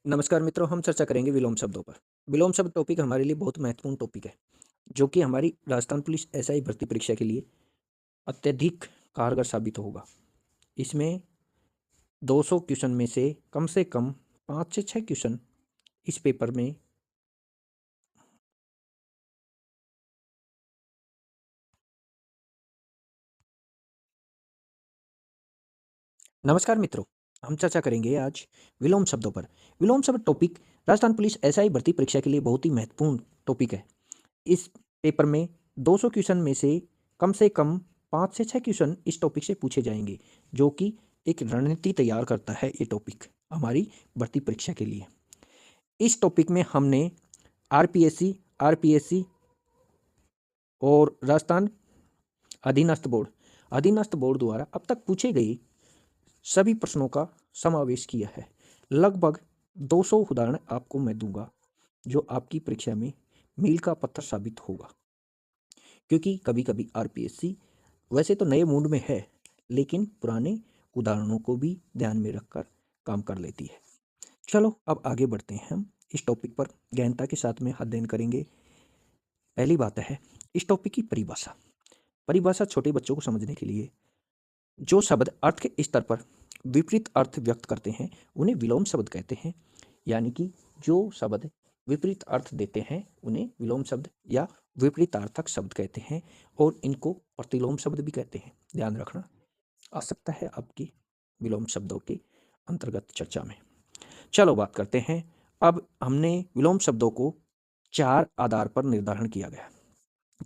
नमस्कार मित्रों, हम चर्चा करेंगे विलोम शब्दों पर। विलोम शब्द टॉपिक हमारे लिए बहुत महत्वपूर्ण टॉपिक है, जो कि हमारी राजस्थान पुलिस एसआई भर्ती परीक्षा के लिए अत्यधिक कारगर साबित होगा। इसमें 200 क्वेश्चन में से कम 5 से 6 क्वेश्चन इस पेपर में नमस्कार मित्रों, हम चर्चा करेंगे आज विलोम शब्दों पर। विलोम शब्द टॉपिक राजस्थान पुलिस एसआई भर्ती परीक्षा के लिए बहुत ही महत्वपूर्ण टॉपिक है। इस पेपर में 200 क्वेश्चन में से कम 5 से 6 क्वेश्चन इस टॉपिक से पूछे जाएंगे, जो कि एक रणनीति तैयार करता है ये टॉपिक हमारी भर्ती परीक्षा के लिए। इस टॉपिक में हमने आरपीएससी और राजस्थान अधीनस्थ बोर्ड द्वारा अब तक पूछे गए सभी प्रश्नों का समावेश किया है। लगभग 200 उदाहरण आपको मैं दूंगा, जो आपकी परीक्षा में मील का पत्थर साबित होगा। क्योंकि कभी कभी आरपीएससी वैसे तो नए मूड में है, लेकिन पुराने उदाहरणों को भी ध्यान में रखकर काम कर लेती है। चलो अब आगे बढ़ते हैं। हम इस टॉपिक पर गहनता के साथ में अध्ययन करेंगे। पहली बात है इस टॉपिक की परिभाषा। परिभाषा छोटे बच्चों को समझने के लिए जो शब्द अर्थ के स्तर पर विपरीत अर्थ व्यक्त करते हैं उन्हें विलोम शब्द कहते हैं। यानी कि जो शब्द विपरीत अर्थ देते हैं उन्हें विलोम शब्द या विपरीतार्थक शब्द कहते हैं, और इनको प्रतिलोम शब्द भी कहते हैं। ध्यान रखना आ सकता है आपकी विलोम शब्दों के अंतर्गत चर्चा में। चलो बात करते हैं। अब हमने विलोम शब्दों को 4 आधार पर निर्धारण किया गया।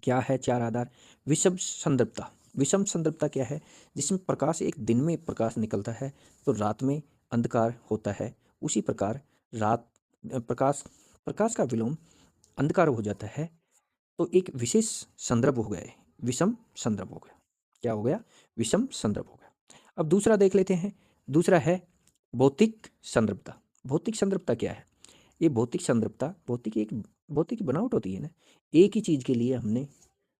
क्या है 4 आधार? विषम संदर्भता। विषम संदर्भता क्या है? जिसमें प्रकाश एक दिन में प्रकाश निकलता है तो रात में अंधकार होता है, उसी प्रकार रात प्रकाश प्रकाश का विलोम अंधकार हो जाता है, तो एक विशेष संदर्भ हो गए, विषम संदर्भ हो गया। क्या हो गया? विषम संदर्भ हो गया। अब दूसरा देख लेते हैं। दूसरा है भौतिक संदर्भता। भौतिक संदर्भता क्या है? ये भौतिक संदर्भता, भौतिक बनावट होती है ना। एक ही चीज के लिए हमने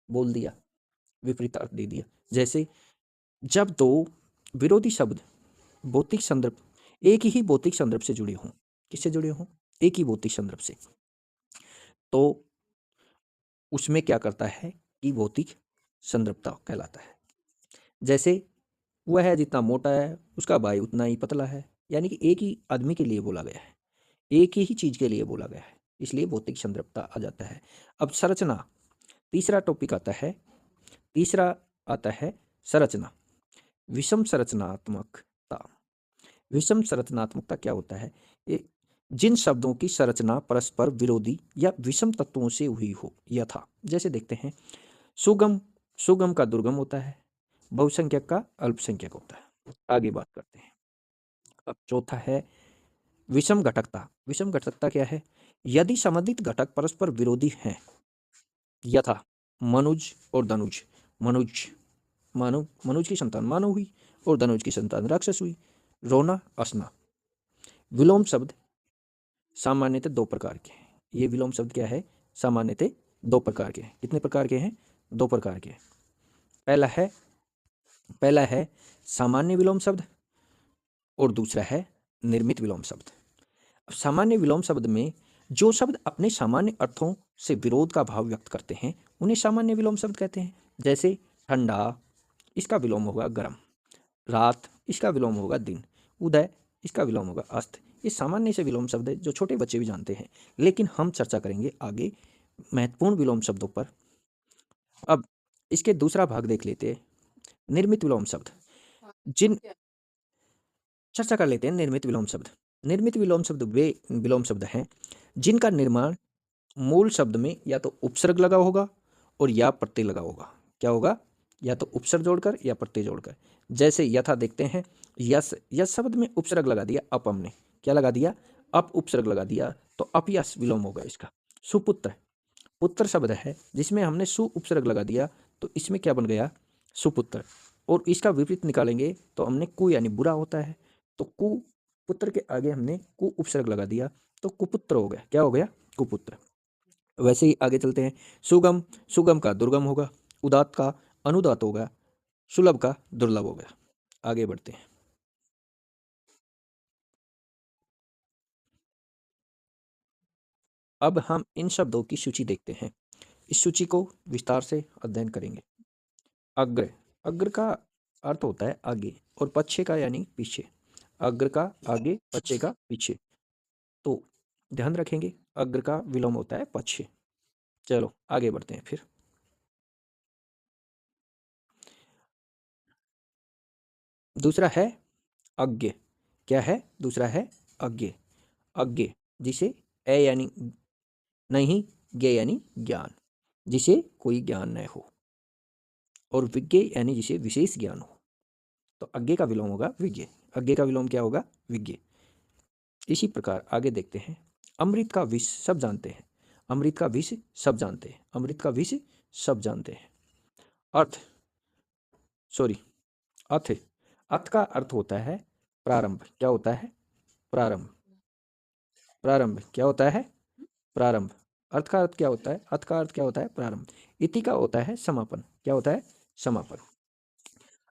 बोल दिया, विपरीत अर्थ दे दिया। जैसे जब दो विरोधी शब्द भौतिक संदर्भ एक ही भौतिक संदर्भ से जुड़े हों, किससे जुड़े हों? एक ही भौतिक संदर्भ से, तो उसमें क्या करता है कि भौतिक संदर्भता कहलाता है। जैसे वह जितना मोटा है उसका भाई उतना ही पतला है, यानी कि एक ही आदमी के लिए बोला गया है, एक ही चीज के लिए बोला गया है, इसलिए भौतिक संदर्भता आ जाता है। अब संरचना, तीसरा टॉपिक आता है। तीसरा आता है संरचना। विषम संरचनात्मकता। विषम संरचनात्मकता क्या होता है? ये जिन शब्दों की संरचना परस्पर विरोधी या विषम तत्वों से हुई हो, यथा जैसे देखते हैं सुगम, सुगम का दुर्गम होता है, बहुसंख्यक का अल्पसंख्यक होता है। आगे बात करते हैं। अब चौथा है विषम घटकता। विषम घटकता क्या है? यदि संबंधित घटक परस्पर विरोधी हैं, यथा मनुज और धनुज। मनुज मनुज की संतान मानव हुई और धनुज की संतान राक्षस हुई। रोना हंसना। विलोम शब्द सामान्यतः 2 प्रकार के हैं। ये विलोम शब्द क्या है? सामान्यतः 2 प्रकार के हैं। कितने प्रकार के हैं? 2 प्रकार के हैं। पहला है पहला है सामान्य विलोम शब्द और दूसरा है निर्मित विलोम शब्द। अब सामान्य विलोम शब्द में जो शब्द अपने सामान्य अर्थों से विरोध का भाव व्यक्त करते हैं उन्हें सामान्य विलोम शब्द कहते हैं। जैसे ठंडा, इसका विलोम होगा गर्म। रात, इसका विलोम होगा दिन। उदय, इसका विलोम होगा अस्त। ये सामान्य से विलोम शब्द है जो छोटे बच्चे भी जानते हैं, लेकिन हम चर्चा करेंगे आगे महत्वपूर्ण विलोम शब्दों पर। अब इसके दूसरा भाग देख लेते हैं, निर्मित विलोम शब्द। जिन चर्चा कर लेते हैं निर्मित विलोम शब्द। निर्मित विलोम शब्द वे विलोम शब्द हैं जिनका निर्माण मूल शब्द में या तो उपसर्ग लगा होगा और या प्रत्यय लगा होगा। क्या होगा? या तो उपसर्ग जोड़कर या प्रत्यय जोड़कर। जैसे यथा देखते हैं, यस, यस शब्द में उपसर्ग लगा दिया, अप हमने क्या लगा दिया? अप उपसर्ग लगा दिया, तो अपयस विलोम होगा इसका। सुपुत्र, पुत्र शब्द है जिसमें हमने सु उपसर्ग लगा दिया, तो इसमें क्या बन गया? सुपुत्र। और इसका विपरीत निकालेंगे तो हमने कु यानी बुरा होता है, तो कु पुत्र के आगे हमने कु उपसर्ग लगा दिया, तो कुपुत्र हो गया। क्या हो गया? कुपुत्र। वैसे ही आगे चलते हैं। सुगम, सुगम का दुर्गम होगा। उदात का अनुदात होगा। सुलभ का दुर्लभ हो गया। आगे बढ़ते हैं। अब हम इन शब्दों की सूची देखते हैं। इस सूची को विस्तार से अध्ययन करेंगे। अग्र, अग्र का अर्थ होता है आगे, और पश्चे का यानी पीछे। अग्र का आगे, पश्चे का पीछे। तो ध्यान रखेंगे, अग्र का विलोम होता है पश्चे। चलो आगे बढ़ते हैं फिर। दूसरा है अज्ञ। क्या है? दूसरा है अज्ञ। अज्ञ जिसे ए यानी नहीं, ज्ञ यानी ज्ञान, जिसे कोई ज्ञान न हो, और विज्ञ यानी जिसे विशेष ज्ञान हो। तो अज्ञ का विलोम होगा विज्ञ। अज्ञ का विलोम क्या होगा? विज्ञ। इसी प्रकार आगे देखते हैं। अमृत का विष सब जानते हैं। अमृत का विष सब जानते हैं। अमृत का विष सब जानते हैं। अर्थ, सॉरी, अथ। अथ का अर्थ होता है प्रारंभ। क्या होता है? प्रारंभ। प्रारंभ क्या होता है? प्रारंभ। अर्थ का अर्थ क्या होता है? अर्थ का अर्थ क्या होता है? प्रारंभ। इति का होता है समापन। क्या होता है? समापन।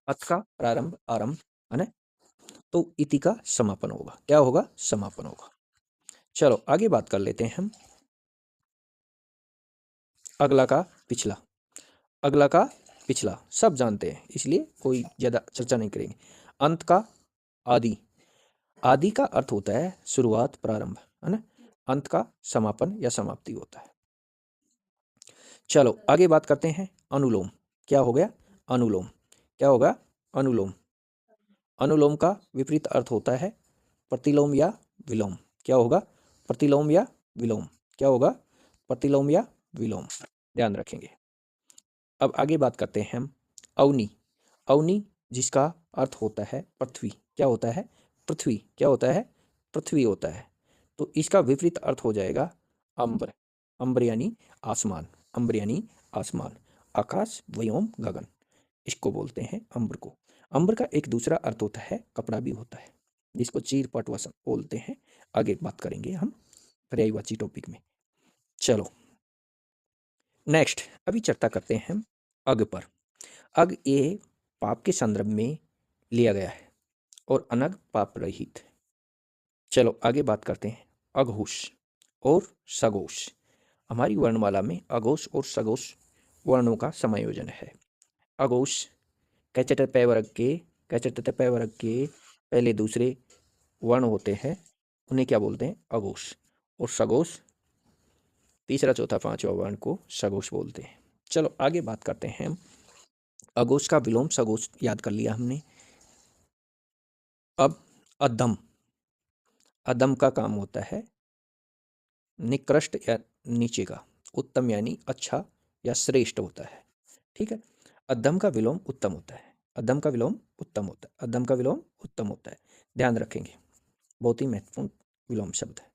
अर्थ का प्रारंभ आरंभ है ना, तो इति का समापन होगा। क्या होगा? समापन होगा। चलो आगे बात कर लेते हैं हम। अगला का पिछला। अगला का पिछला सब जानते हैं, इसलिए कोई ज़्यादा चर्चा नहीं करेंगे। अंत का आदि। आदि का अर्थ होता है शुरुआत, प्रारंभ है ना। अंत का समापन या समाप्ति होता है। चलो आगे बात करते हैं अनुलोम। क्या हो गया? अनुलोम। क्या होगा? अनुलोम। अनुलोम का विपरीत अर्थ होता है प्रतिलोम या विलोम। क्या होगा? प्रतिलोम या विलोम। क्या होगा? प्रतिलोम या विलोम। ध्यान रखेंगे। अब आगे बात करते हैं हम अवनि। अवनि जिसका अर्थ होता है पृथ्वी। क्या होता है? पृथ्वी। क्या होता है? पृथ्वी होता है। तो इसका विपरीत अर्थ हो जाएगा अम्बर। अम्बर यानी आसमान। अम्बर यानी आसमान, आकाश, व्योम, गगन, इसको बोलते हैं अम्बर को। अम्बर का एक दूसरा अर्थ होता है कपड़ा भी होता है, जिसको चीरपट वसन बोलते हैं। आगे बात करेंगे हम पर्यायवाची टॉपिक में। चलो नेक्स्ट अभी चर्चा करते हैं हम अग पर। अग ये पाप के संदर्भ में लिया गया है, और अनग पाप रहित। चलो आगे बात करते हैं अघोष और सघोष। हमारी वर्णमाला में अघोष और सघोष वर्णों का समायोजन है। अघोष कैचट पै वर्ग के, कैचट पै वर्ग के पहले दूसरे वर्ण होते हैं, उन्हें क्या बोलते हैं? अघोष। और सघोष तीसरा चौथा पांचवा वर्ण को सघोष बोलते हैं। चलो आगे बात करते हैं हम। अघोष का विलोम सघोष याद कर लिया हमने। अब अधम। अधम का काम होता है निकृष्ट या नीचे का। उत्तम यानी अच्छा या श्रेष्ठ होता है। ठीक है। अधम का विलोम उत्तम होता है। अधम का विलोम उत्तम होता है। अधम का विलोम उत्तम होता है। ध्यान रखेंगे, बहुत ही महत्वपूर्ण विलोम शब्द है।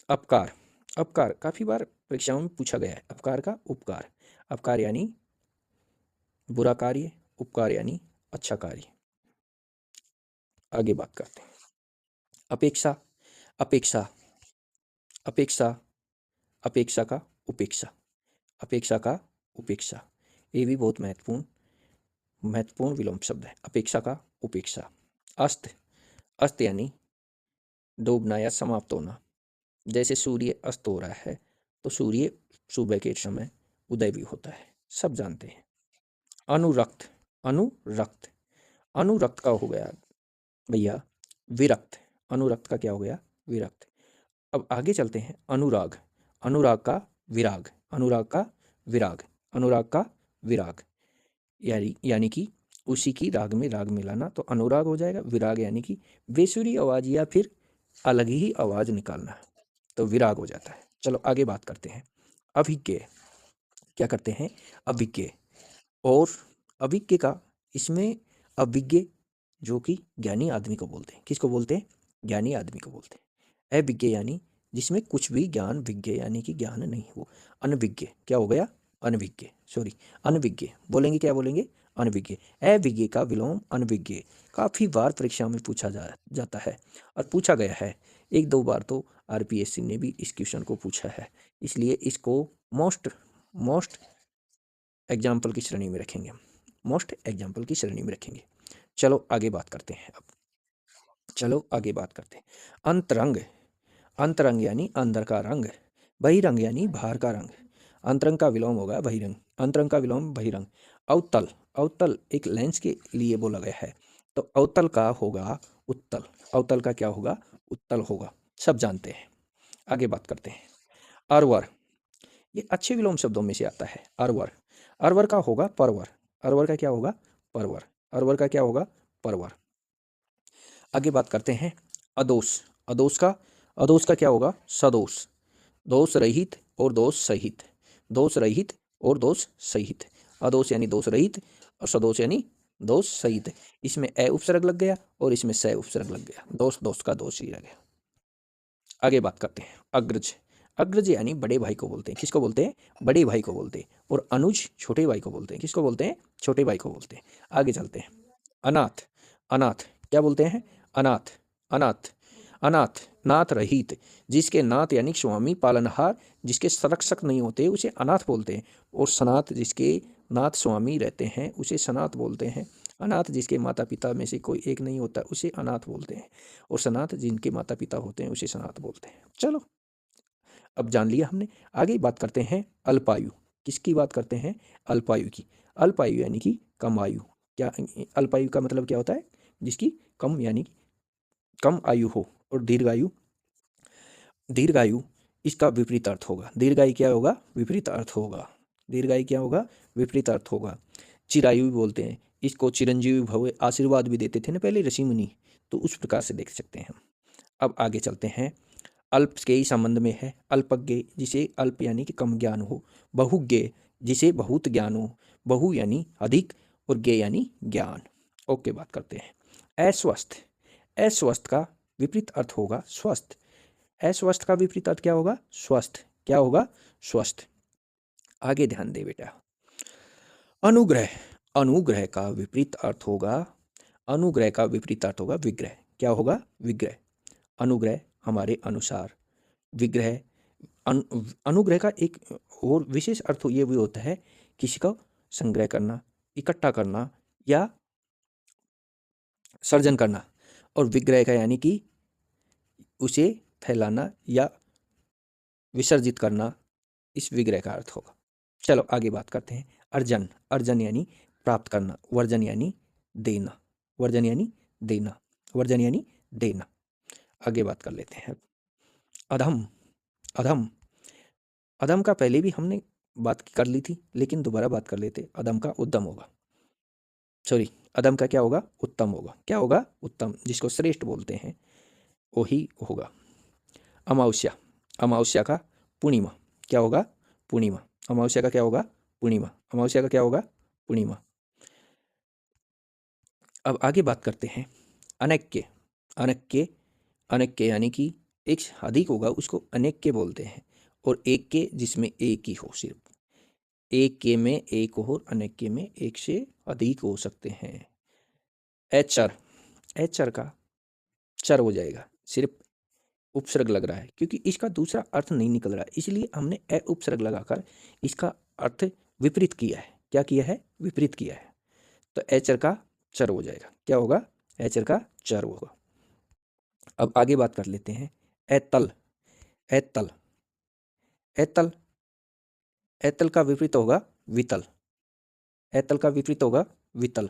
अपकार। अपकार काफी बार परीक्षाओं में पूछा गया है। अपकार का उपकार। अपकार यानी बुरा कार्य, उपकार यानी अच्छा कार्य। आगे बात करते हैं। अपेक्षा। अपेक्षा, अपेक्षा, अपेक्षा का उपेक्षा। अपेक्षा का उपेक्षा, ये भी बहुत महत्वपूर्ण विलोम शब्द है। अपेक्षा का उपेक्षा। अस्त। अस्त यानी डूबना या समाप्त होना। जैसे सूर्य अस्त हो रहा है, तो सूर्य सुबह के समय उदय भी होता है, सब जानते हैं। अनुरक्त। अनुरक्त। अनुरक्त का हो गया भैया विरक्त। अनुरक्त का क्या हो गया? विरक्त। अब आगे चलते हैं अनुराग। अनुराग का विराग। अनुराग का विराग। अनुराग का विराग यानी कि उसी की राग में राग मिलाना, तो अनुराग हो जाएगा। विराग यानी कि बेसुरी आवाज या फिर अलग ही आवाज निकालना, तो विराग हो जाता है। चलो आगे बात करते हैं अभिज्ञ। क्या करते हैं? अभिज्ञ। और अभिज्ञ का इसमें अभिज्ञ जो कि ज्ञानी आदमी को बोलते हैं। किसको बोलते हैं? ज्ञानी आदमी को बोलते हैं। अभिज्ञ यानी जिसमें कुछ भी ज्ञान, विज्ञ यानी कि ज्ञान नहीं हो। अनभिज्ञ क्या हो गया? अनभिज्ञ, सॉरी, अनभिज्ञ बोलेंगे। क्या बोलेंगे? अनभिज्ञ। अविज्ञ का विलोम अनभिज्ञ काफ़ी बार परीक्षा में पूछा जाता है, और पूछा गया है एक दो बार। तो आरपीएससी ने भी इस क्वेश्चन को पूछा है, इसलिए इसको मोस्ट एग्जाम्पल की श्रेणी में रखेंगे। मोस्ट एग्जाम्पल की श्रेणी में रखेंगे। चलो आगे बात करते हैं अब। चलो आगे बात करते हैं अंतरंग। अंतरंग यानी अंदर का रंग, बहिरंग यानी बाहर का रंग। अंतरंग का विलोम होगा बहिरंग, अंतरंग का विलोम बहिरंग। अवतल, अवतल एक लेंस के लिए बोला गया है, तो अवतल का होगा उत्तल, अवतल का क्या होगा, उत्तल होगा, सब जानते हैं। आगे बात करते हैं। अरवर, ये अच्छे विलोम शब्दों में से आता है। अरवर, अरवर का होगा परवर, अरवर का क्या होगा, परवर, अरवर का क्या होगा, परवर। आगे बात करते हैं। अदोष, अदोष का क्या होगा, सदोष, दोष रहित और दोष सहित, दोष रहित और दोष सहित। अदोष यानी दोष रहित और सदोष यानी दोष सहित। इसमें ए उपसर्ग लग गया और इसमें स उपसर्ग लग गया, दोष दोष का दोष ही रह गया। आगे बात करते हैं। अग्रज, अग्रज यानी बड़े भाई को बोलते हैं, किसको बोलते हैं, बड़े भाई को बोलते हैं। और अनुज छोटे भाई को बोलते हैं, किसको बोलते हैं, छोटे भाई को बोलते हैं। आगे चलते हैं। अनाथ, अनाथ क्या बोलते हैं, अनाथ, अनाथ, अनाथ नाथ रहित, जिसके नाथ यानी स्वामी पालनहार, जिसके संरक्षक नहीं होते उसे अनाथ बोलते हैं। और सनाथ, जिसके नाथ स्वामी रहते हैं उसे सनाथ बोलते हैं। अनाथ जिसके माता पिता में से कोई एक नहीं होता उसे अनाथ बोलते हैं। और सनाथ जिनके माता पिता होते हैं उसे सनाथ बोलते हैं। चलो अब जान लिया हमने। आगे बात करते हैं अल्पायु, किसकी बात करते हैं, अल्पायु की। अल्पायु यानी कि कम आयु। क्या अल्पायु का मतलब क्या होता है, जिसकी कम यानी कम आयु हो। और दीर्घायु, दीर्घायु इसका विपरीत अर्थ होगा। दीर्घायु क्या होगा, विपरीत अर्थ होगा। दीर्घायु क्या होगा, विपरीत अर्थ होगा। चिरायु भी बोलते हैं इसको, चिरंजीवी भव आशीर्वाद भी देते थे ना पहले ऋषि मुनि, तो उस प्रकार से देख सकते हैं हम। अब आगे चलते हैं। अल्प के ही संबंध में है। अल्पज्ञ जिसे अल्प यानी कि कम ज्ञान हो, बहुज्ञ जिसे बहुत ज्ञान हो, बहु यानी अधिक और ज्ञ यानी ज्ञान। ओके, बात करते हैं। अस्वस्थ, अस्वस्थ का विपरीत अर्थ होगा स्वस्थ। अस्वस्थ का विपरीत अर्थ क्या होगा, स्वस्थ, क्या होगा, स्वस्थ। आगे ध्यान दे बेटा। अनुग्रह, अनुग्रह का विपरीत अर्थ होगा, अनुग्रह का विपरीत अर्थ होगा विग्रह। क्या होगा, विग्रह। अनुग्रह हमारे अनुसार, विग्रह अनुग्रह का एक और विशेष अर्थ ये भी होता है, किसी का संग्रह करना, इकट्ठा करना या सर्जन करना। और विग्रह का यानी कि उसे फैलाना या विसर्जित करना, इस विग्रह का अर्थ होगा। चलो आगे बात करते हैं। अर्जन, अर्जन यानी प्राप्त करना, वर्जन यानी देना, वर्जन यानी देना, वर्जन यानी देना। आगे बात कर लेते हैं। अधम, अधम, अधम का पहले भी हमने बात कर ली थी, लेकिन दोबारा बात कर लेते। अधम का उद्दम होगा, सॉरी, अधम का क्या होगा, उत्तम होगा। क्या होगा, उत्तम, जिसको श्रेष्ठ बोलते हैं वही होगा। अमावस्या, अमावस्या का पूर्णिमा, क्या होगा, पूर्णिमा। अमावस्या का क्या होगा, पूर्णिमा। अमावस्या का क्या होगा, पूर्णिमा। अब आगे बात करते हैं। अनैक्य, अनैक्य, अनैक्य यानी कि एक अधिक होगा उसको अनैक्य बोलते हैं। और एक के जिसमें एक ही हो, सिर्फ एक के में एक हो और अनैक्य में एक से अधिक हो सकते हैं। एचर, एचर का चर हो जाएगा, सिर्फ उपसर्ग लग रहा है क्योंकि इसका दूसरा अर्थ नहीं निकल रहा है, इसलिए हमने ए उपसर्ग लगाकर इसका अर्थ विपरीत किया है। क्या किया है, विपरीत किया है। तो एचर का चर हो जाएगा, क्या होगा, एचर का चर होगा। अब आगे बात कर लेते हैं। एतल, एतल, एतल, एतल का विपरीत होगा वितल। एतल का विपरीत होगा वितल।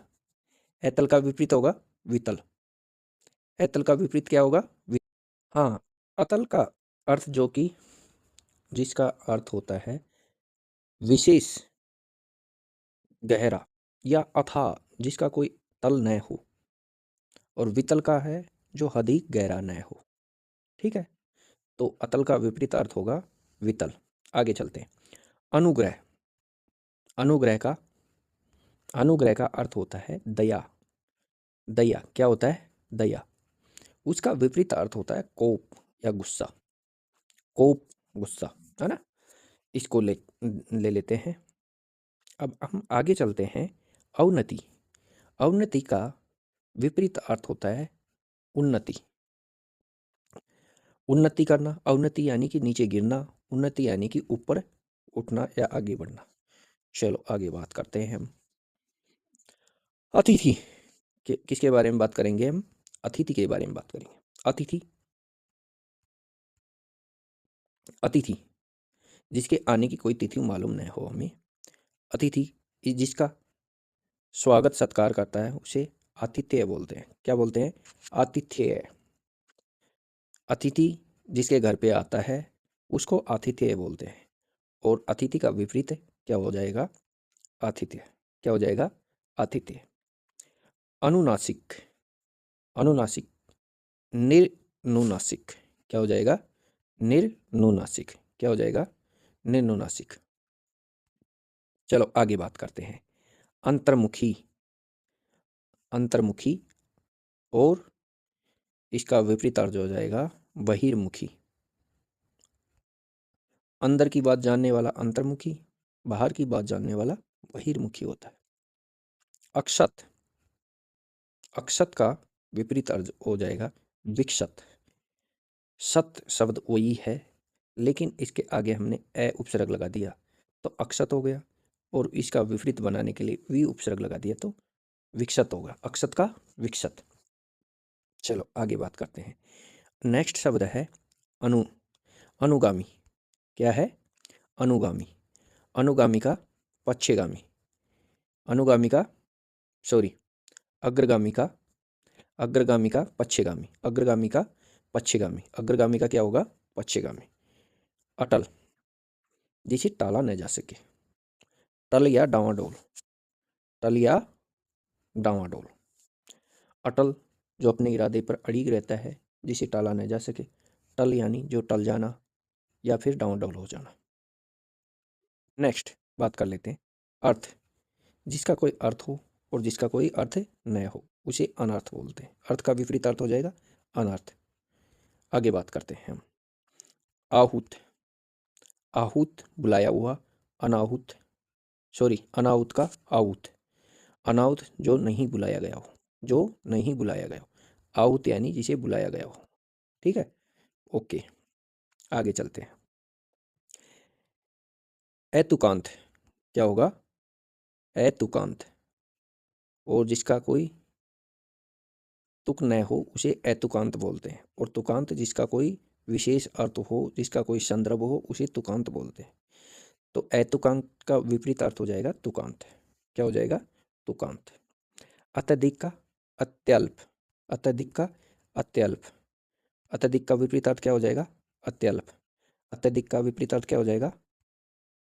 एतल का विपरीत होगा वितल। एतल का विपरीत क्या होगा, हाँ, अतल का अर्थ जो कि जिसका अर्थ होता है विशेष गहरा या अथाह, जिसका कोई तल न हो। और वितल का है जो अधिक गहरा न हो। ठीक है, तो अतल का विपरीत अर्थ होगा वितल। आगे चलते हैं। अनुग्रह, अनुग्रह का, अनुग्रह का अर्थ होता है दया। दया क्या होता है, दया। उसका विपरीत अर्थ होता है कोप या गुस्सा। कोप, गुस्सा, है ना। इसको ले लेते हैं। अब हम आगे चलते हैं। अवनति, अवनति का विपरीत अर्थ होता है उन्नति। उन्नति करना, अवनति यानी कि नीचे गिरना, उन्नति यानी कि ऊपर उठना या आगे बढ़ना। चलो आगे बात करते हैं हम। अतिथि, किसके बारे में बात करेंगे हम, अतिथि के बारे में बात करेंगे। अतिथि, अतिथि, जिसके आने की कोई तिथि मालूम न हो हमें। अतिथि जिसका स्वागत सत्कार करता है उसे आतिथ्य बोलते हैं। क्या बोलते हैं? आतिथ्य। अतिथि जिसके घर पे आता है उसको आतिथ्य बोलते हैं। और अतिथि का विपरीत क्या हो जाएगा? आतिथ्य। क्या हो जाएगा? आतिथ्य। अनुनासिक, अनुनासिक, निर्नुनासिक। क्या हो जाएगा? निर्नुनासिक। क्या हो जाएगा? निर्नुनासिक। चलो आगे बात करते हैं। अंतर्मुखी, अंतर्मुखी और इसका विपरीत अर्थ हो जाएगा बहिर्मुखी। अंदर की बात जानने वाला अंतर्मुखी, बाहर की बात जानने वाला बहिर्मुखी होता है। अक्षत, अक्षत का विपरीत अर्थ हो जाएगा विक्षत। सत शब्द वही है लेकिन इसके आगे हमने ए उपसर्ग लगा दिया तो अक्षत हो गया, और इसका विपरीत बनाने के लिए वी उपसर्ग लगा दिया तो विक्षत होगा। अक्षत का विक्षत। चलो आगे बात करते हैं। नेक्स्ट शब्द है अनु, अनुगामी। क्या है? अनुगामी। अनुगामी का पश्चगामी, अनुगामी का सॉरी अग्रगामी का, अग्रगामी का पश्चगामी, अग्रगामी का पश्चगामी, अग्रगामी का क्या होगा? पश्चगामी। अटल, जिसे टाला न जा सके। टल या डावाडोल, टल या डावाडोल। अटल जो अपने इरादे पर अड़िग रहता है, जिसे टाला न जा सके। टल यानी जो टल जाना या फिर डावाडोल हो जाना। नेक्स्ट बात कर लेते हैं अर्थ, जिसका कोई अर्थ हो और जिसका कोई अर्थ न हो उसे अनर्थ बोलते हैं। अर्थ का विपरीत अर्थ हो जाएगा अनर्थ। आगे बात करते हैं हम। आहूत, आहूत बुलाया हुआ, अनाहुत सॉरी अनाहुत का आहूत, अनाहुत जो नहीं बुलाया गया हो, जो नहीं बुलाया गया हो। आहूत यानी जिसे बुलाया गया हो। ठीक है, ओके आगे चलते हैं। एतुकांत, क्या होगा? एतुकांत, और जिसका कोई तुक न हो उसे एतुकांत बोलते हैं। और तुकांत जिसका कोई विशेष अर्थ हो, जिसका कोई संदर्भ हो, उसे तुकांत बोलते हैं। तो एतुकांत का विपरीत अर्थ हो जाएगा तुकांत। क्या हो जाएगा? तुकांत। अत्यधिक का अत्यल्प, अत्यधिक का अत्यल्प, अत्यधिक का विपरीत अर्थ क्या हो जाएगा? अत्यल्प। अत्यधिक का विपरीत अर्थ क्या हो जाएगा?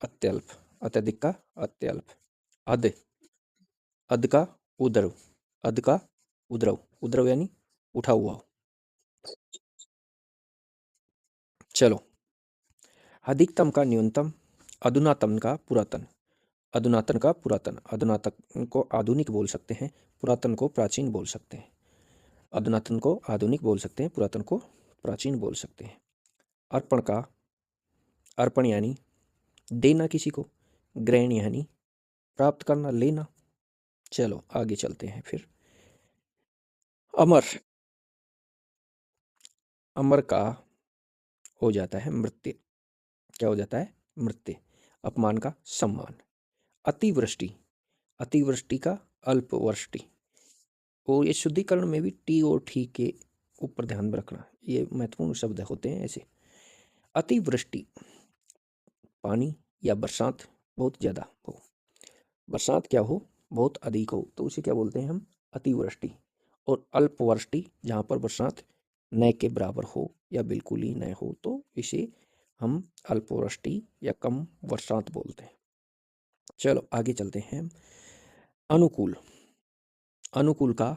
अत्यल्प, अत्यधिक का अत्यल्प। अध, अध का उद्रव, अध का उद्रव, उद्रव यानी उठा हुआ हो। चलो, अधिकतम का न्यूनतम, अधुनातम का पुरातन, अधुनातन का पुरातन, अधुनातन को आधुनिक बोल सकते हैं, पुरातन को प्राचीन बोल सकते हैं। अधुनातन को आधुनिक बोल सकते हैं, पुरातन को प्राचीन बोल सकते हैं। अर्पण का, अर्पण यानी देना किसी को, ग्रहण यानी प्राप्त करना, लेना। चलो आगे चलते हैं फिर। अमर, अमर का हो जाता है मृत्यु। क्या हो जाता है? मृत्यु। अपमान का सम्मान। अतिवृष्टि, अतिवृष्टि का अल्पवृष्टि। और ये शुद्धिकरण में भी टी और ठी के ऊपर ध्यान में रखना, ये महत्वपूर्ण शब्द होते हैं ऐसे। अतिवृष्टि, पानी या बरसात बहुत ज़्यादा हो, बरसात क्या हो? बहुत अधिक हो, तो उसे क्या बोलते हैं हम? अतिवृष्टि। और अल्पवृष्टि जहाँ पर बरसात न के बराबर हो या बिल्कुल ही न हो तो इसे हम अल्पवृष्टि या कम बरसात बोलते हैं। चलो आगे चलते हैं। अनुकूल, अनुकूल का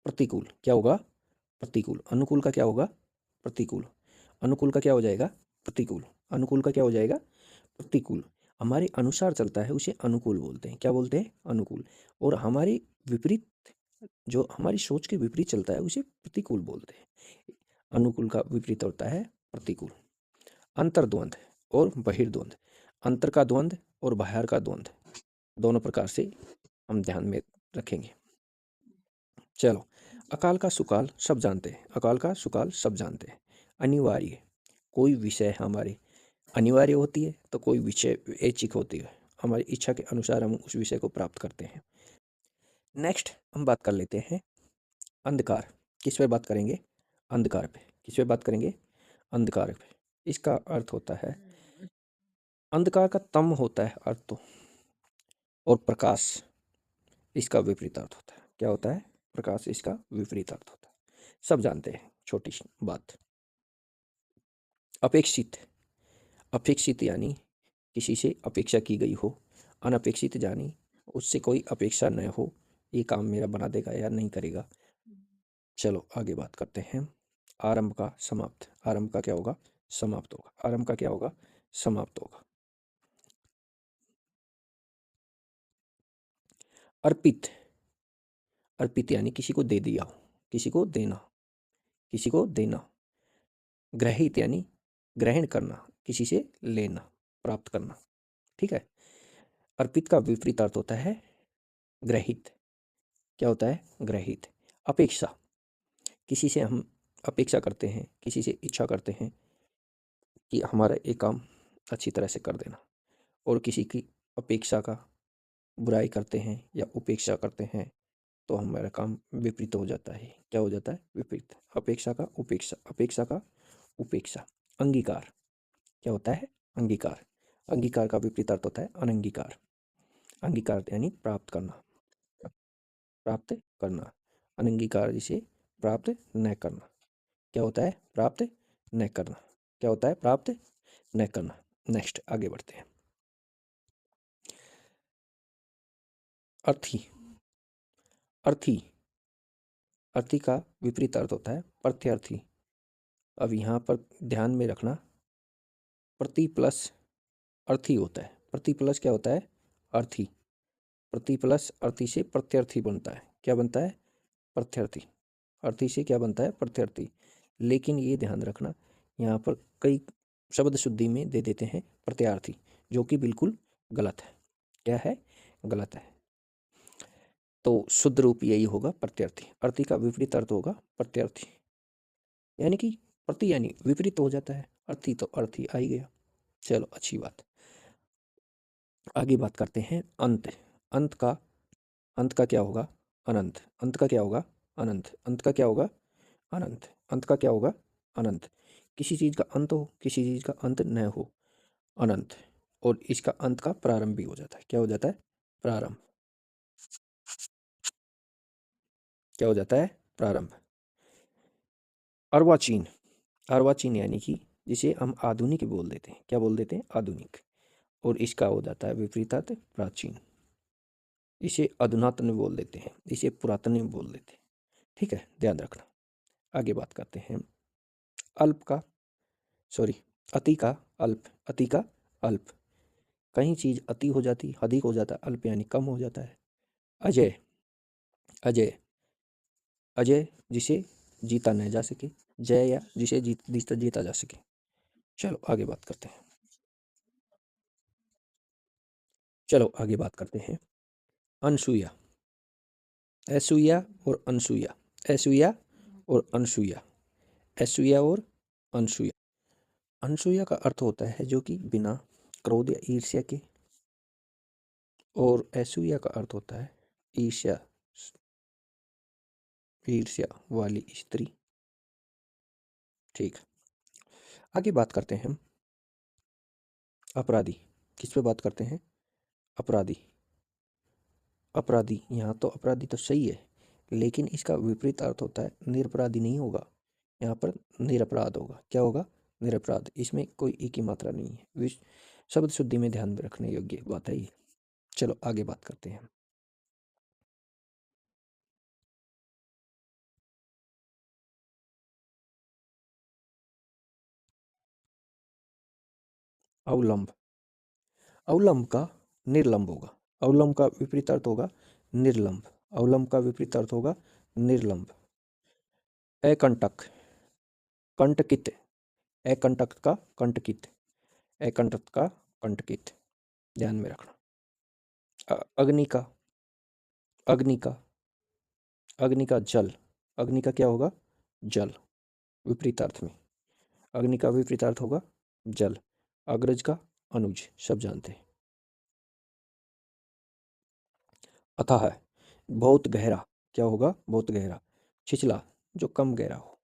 प्रतिकूल क्या होगा? प्रतिकूल। अनुकूल का क्या होगा? प्रतिकूल। अनुकूल का क्या हो जाएगा? प्रतिकूल। अनुकूल का क्या हो जाएगा? प्रतिकूल। हमारे अनुसार चलता है उसे अनुकूल बोलते हैं। क्या बोलते हैं? अनुकूल। और हमारे विपरीत, जो हमारी सोच के विपरीत चलता है उसे प्रतिकूल बोलते हैं। अनुकूल का विपरीत होता है प्रतिकूल। अंतर्द्वंद और बहिर्द्वंद, अंतर का द्वंद और बाहर का द्वंद, दोनों प्रकार से हम ध्यान में रखेंगे। चलो, अकाल का सुकाल सब जानते हैं, अकाल का सुकाल सब जानते हैं। अनिवार्य, कोई विषय हमारे अनिवार्य होती है तो कोई विषय ऐच्छिक होती है, हमारी इच्छा के अनुसार हम उस विषय को प्राप्त करते हैं। नेक्स्ट हम बात कर लेते हैं अंधकार। किस पे बात करेंगे? अंधकार पे। किस पे बात करेंगे? अंधकार पे। इसका अर्थ होता है अंधकार का तम होता है अर्थ तो, और प्रकाश इसका विपरीत अर्थ होता है। क्या होता है? प्रकाश इसका विपरीत अर्थ होता है। सब जानते हैं, छोटी सी बात। अपेक्षित, अपेक्षित यानी किसी से अपेक्षा की गई हो। अनपेक्षित यानी उससे कोई अपेक्षा न हो, ये काम मेरा बना देगा या नहीं करेगा। चलो आगे बात करते हैं। आरंभ का समाप्त, आरंभ का क्या होगा? समाप्त होगा। आरंभ का क्या होगा? समाप्त होगा। अर्पित, अर्पित यानी किसी को दे दिया हो, किसी को देना, किसी को देना। ग्रहित यानी ग्रहण करना, किसी से लेना, प्राप्त करना। ठीक है। अर्पित का विपरीत अर्थ होता है ग्रहित। क्या होता है? ग्रहित। अपेक्षा, किसी से हम अपेक्षा करते हैं, किसी से इच्छा करते हैं कि हमारा ये काम अच्छी तरह से कर देना, और किसी की अपेक्षा का बुराई करते हैं या उपेक्षा करते हैं तो हमारा काम विपरीत हो जाता है। क्या हो जाता है? विपरीत। अपेक्षा का उपेक्षा, अपेक्षा का उपेक्षा। अंगीकार, क्या होता है? अंगीकार। अंगीकार का विपरीत अर्थ होता है अनंगीकार। अंगीकार यानी प्राप्त करना, प्राप्त करना। अनंगीकार जिसे प्राप्त न करना। क्या होता है? प्राप्त न करना। क्या होता है? प्राप्त न करना। नेक्स्ट आगे बढ़ते हैं। अर्थी, अर्थी, अर्थी का विपरीत अर्थ होता है प्रत्यर्थी। अब यहाँ पर ध्यान में रखना, प्रति प्लस अर्थी होता है। प्रति प्लस क्या होता है? अर्थी। प्रति प्लस अर्थी से प्रत्यर्थी बनता है। क्या बनता है? प्रत्यर्थी। अर्थी से क्या बनता है? प्रत्यर्थी। लेकिन ये ध्यान रखना, यहाँ पर कई शब्द शुद्धि में दे देते हैं प्रत्यार्थी, जो कि बिल्कुल गलत है। क्या है? गलत है। तो शुद्ध रूप यही होगा प्रत्यर्थी। अर्थी का विपरीत अर्थ होगा प्रत्यर्थी, यानी कि प्रति यानी विपरीत हो जाता है। अर्थी तो अर्थी आ ही गया। चलो अच्छी बात। आगे बात करते हैं अंत। अंत का, अंत का क्या होगा? अनंत। अंत का क्या होगा? अनंत। अंत का क्या होगा? अनंत। अंत का क्या होगा? अनंत। किसी चीज़ का अंत हो, किसी चीज़ का अंत न हो, अनंत। और इसका अंत का प्रारंभ भी हो जाता है। क्या हो जाता है? प्रारंभ। क्या हो जाता है? प्रारंभ। अर्वाचीन, अर्वाचीन यानी कि जिसे हम आधुनिक बोल देते हैं। क्या बोल देते हैं? आधुनिक। और इसका हो जाता है विपरीतार्थ प्राचीन। इसे अधुनातन बोल देते हैं, इसे पुरातन बोल देते हैं। ठीक है, ध्यान रखना। आगे बात करते हैं अल्प का, सॉरी, अति का अल्प। अति का अल्प। कहीं चीज अति हो जाती, अधिक हो जाता है, अल्प यानी कम हो जाता है। अजय, अजय, अजय जिसे जीता न जा सके। जय या जिसे जीता जा सके। चलो आगे बात करते हैं। चलो आगे बात करते हैं अनसुईया। ऐसुईया और अनसुईया, ऐसुईया और अनसुईया, ऐसुईया और अनसुईया। अनसुईया का अर्थ होता है जो कि बिना क्रोध या ईर्ष्या के, और ऐसुईया का अर्थ होता है ईर्ष्या, ईर्ष्या वाली स्त्री। ठीक। आगे बात करते हैं हम अपराधी। किस पे बात करते हैं? अपराधी। अपराधी, यहाँ तो अपराधी तो सही है, लेकिन इसका विपरीत अर्थ होता है निरपराधी नहीं होगा, यहाँ पर निरपराध होगा। क्या होगा? निरपराध। इसमें कोई एक ही मात्रा नहीं है। शब्द शुद्धि में ध्यान में रखने योग्य बात है ये। चलो आगे बात करते हैं। अवलंब, अवलंब का निर्लंब होगा। अवलंब का विपरीत अर्थ होगा निर्लंब। अवलंब का विपरीत अर्थ होगा निर्लंब। अकंटक, कंटकित, अकंटक का कंटकित, अकंटक का कंटकित। ध्यान में रखना। अग्नि का, अग्नि का, अग्नि का जल। अग्नि का क्या होगा? जल। विपरीत अर्थ में अग्नि का विपरीत अर्थ होगा जल। अग्रज का अनुज, सब जानते हैं। अथाह है बहुत गहरा। क्या होगा? बहुत गहरा। छिछला, जो कम गहरा हो,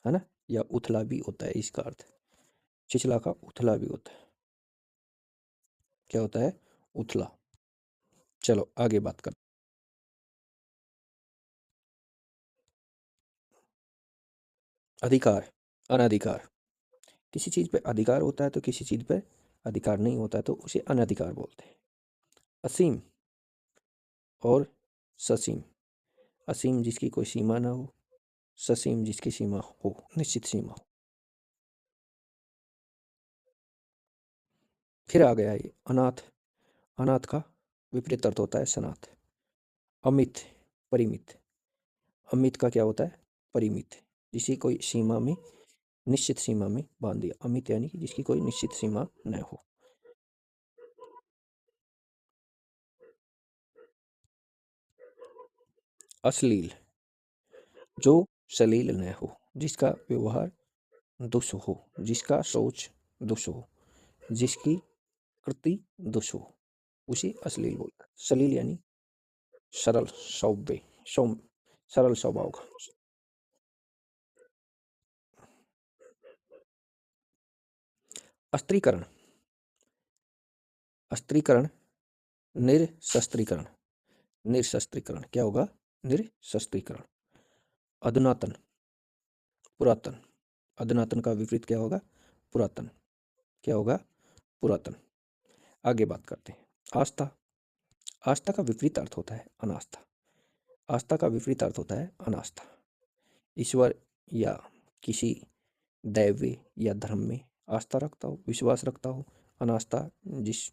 है ना? या उथला भी होता है इसका अर्थ। छिछला का उथला भी होता है। क्या होता है? उथला। चलो आगे बात कर। अधिकार, अनधिकार। किसी चीज़ पे अधिकार होता है तो किसी चीज़ पे अधिकार नहीं होता है तो उसे अनधिकार बोलते हैं। असीम और ससीम। असीम जिसकी कोई सीमा ना हो, ससीम जिसकी सीमा हो, निश्चित सीमा हो। फिर आ गया ये अनाथ। अनाथ का विपरीत अर्थ होता है सनाथ। अमित, परिमित। अमित का क्या होता है? परिमित। जिसे कोई सीमा में, निश्चित सीमा में बांध दिया। अमित यानी कि जिसकी कोई निश्चित सीमा न हो। अश्लील, जो सलील न हो, जिसका व्यवहार दुष्ट हो, जिसका सोच दुष्ट हो, जिसकी कृति दुष्ट हो, उसे अश्लील बोलता है। सलील यानी सरल सौम्य, सौम्य, सरल स्वभाव का। अस्त्रीकरण, अस्त्रीकरण, निरशस्त्रीकरण। निरशस्त्रीकरण क्या होगा? निरशस्त्रीकरण। अधुनातन, पुरातन। अधुनातन का विपरीत क्या होगा? पुरातन। क्या होगा? पुरातन। आगे बात करते हैं। आस्था। आस्था का विपरीत अर्थ होता है अनास्था। आस्था का विपरीत अर्थ होता है अनास्था। ईश्वर या किसी दैवी या धर्म में आस्था रखता हो, विश्वास रखता हो। अनास्था जिस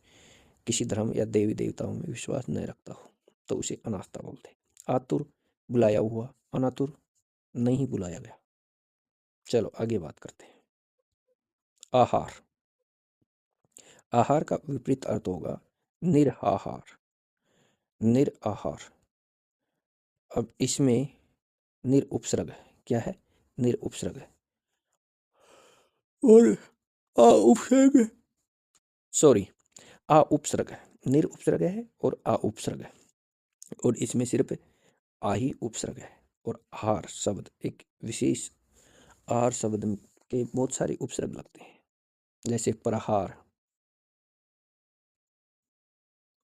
किसी धर्म या देवी देवताओं में विश्वास नहीं रखता हो तो उसे अनास्था बोलते हैं। आतुर, बुलाया हुआ। अनातुर, नहीं बुलाया गया। चलो आगे बात करते हैं। आहार। आहार का विपरीत अर्थ होगा निराहार। निराहार। अब इसमें निरुपसर्ग है। क्या है? निरुपसर्ग है। और आ उपसर्ग है। सॉरी, आ उपसर्ग है। निर उपसर्ग है और आ उपसर्ग है। और इसमें सिर्फ आ ही उपसर्ग है। और आहार शब्द एक विशेष, आहार शब्द के बहुत सारे उपसर्ग लगते हैं। जैसे प्रहार,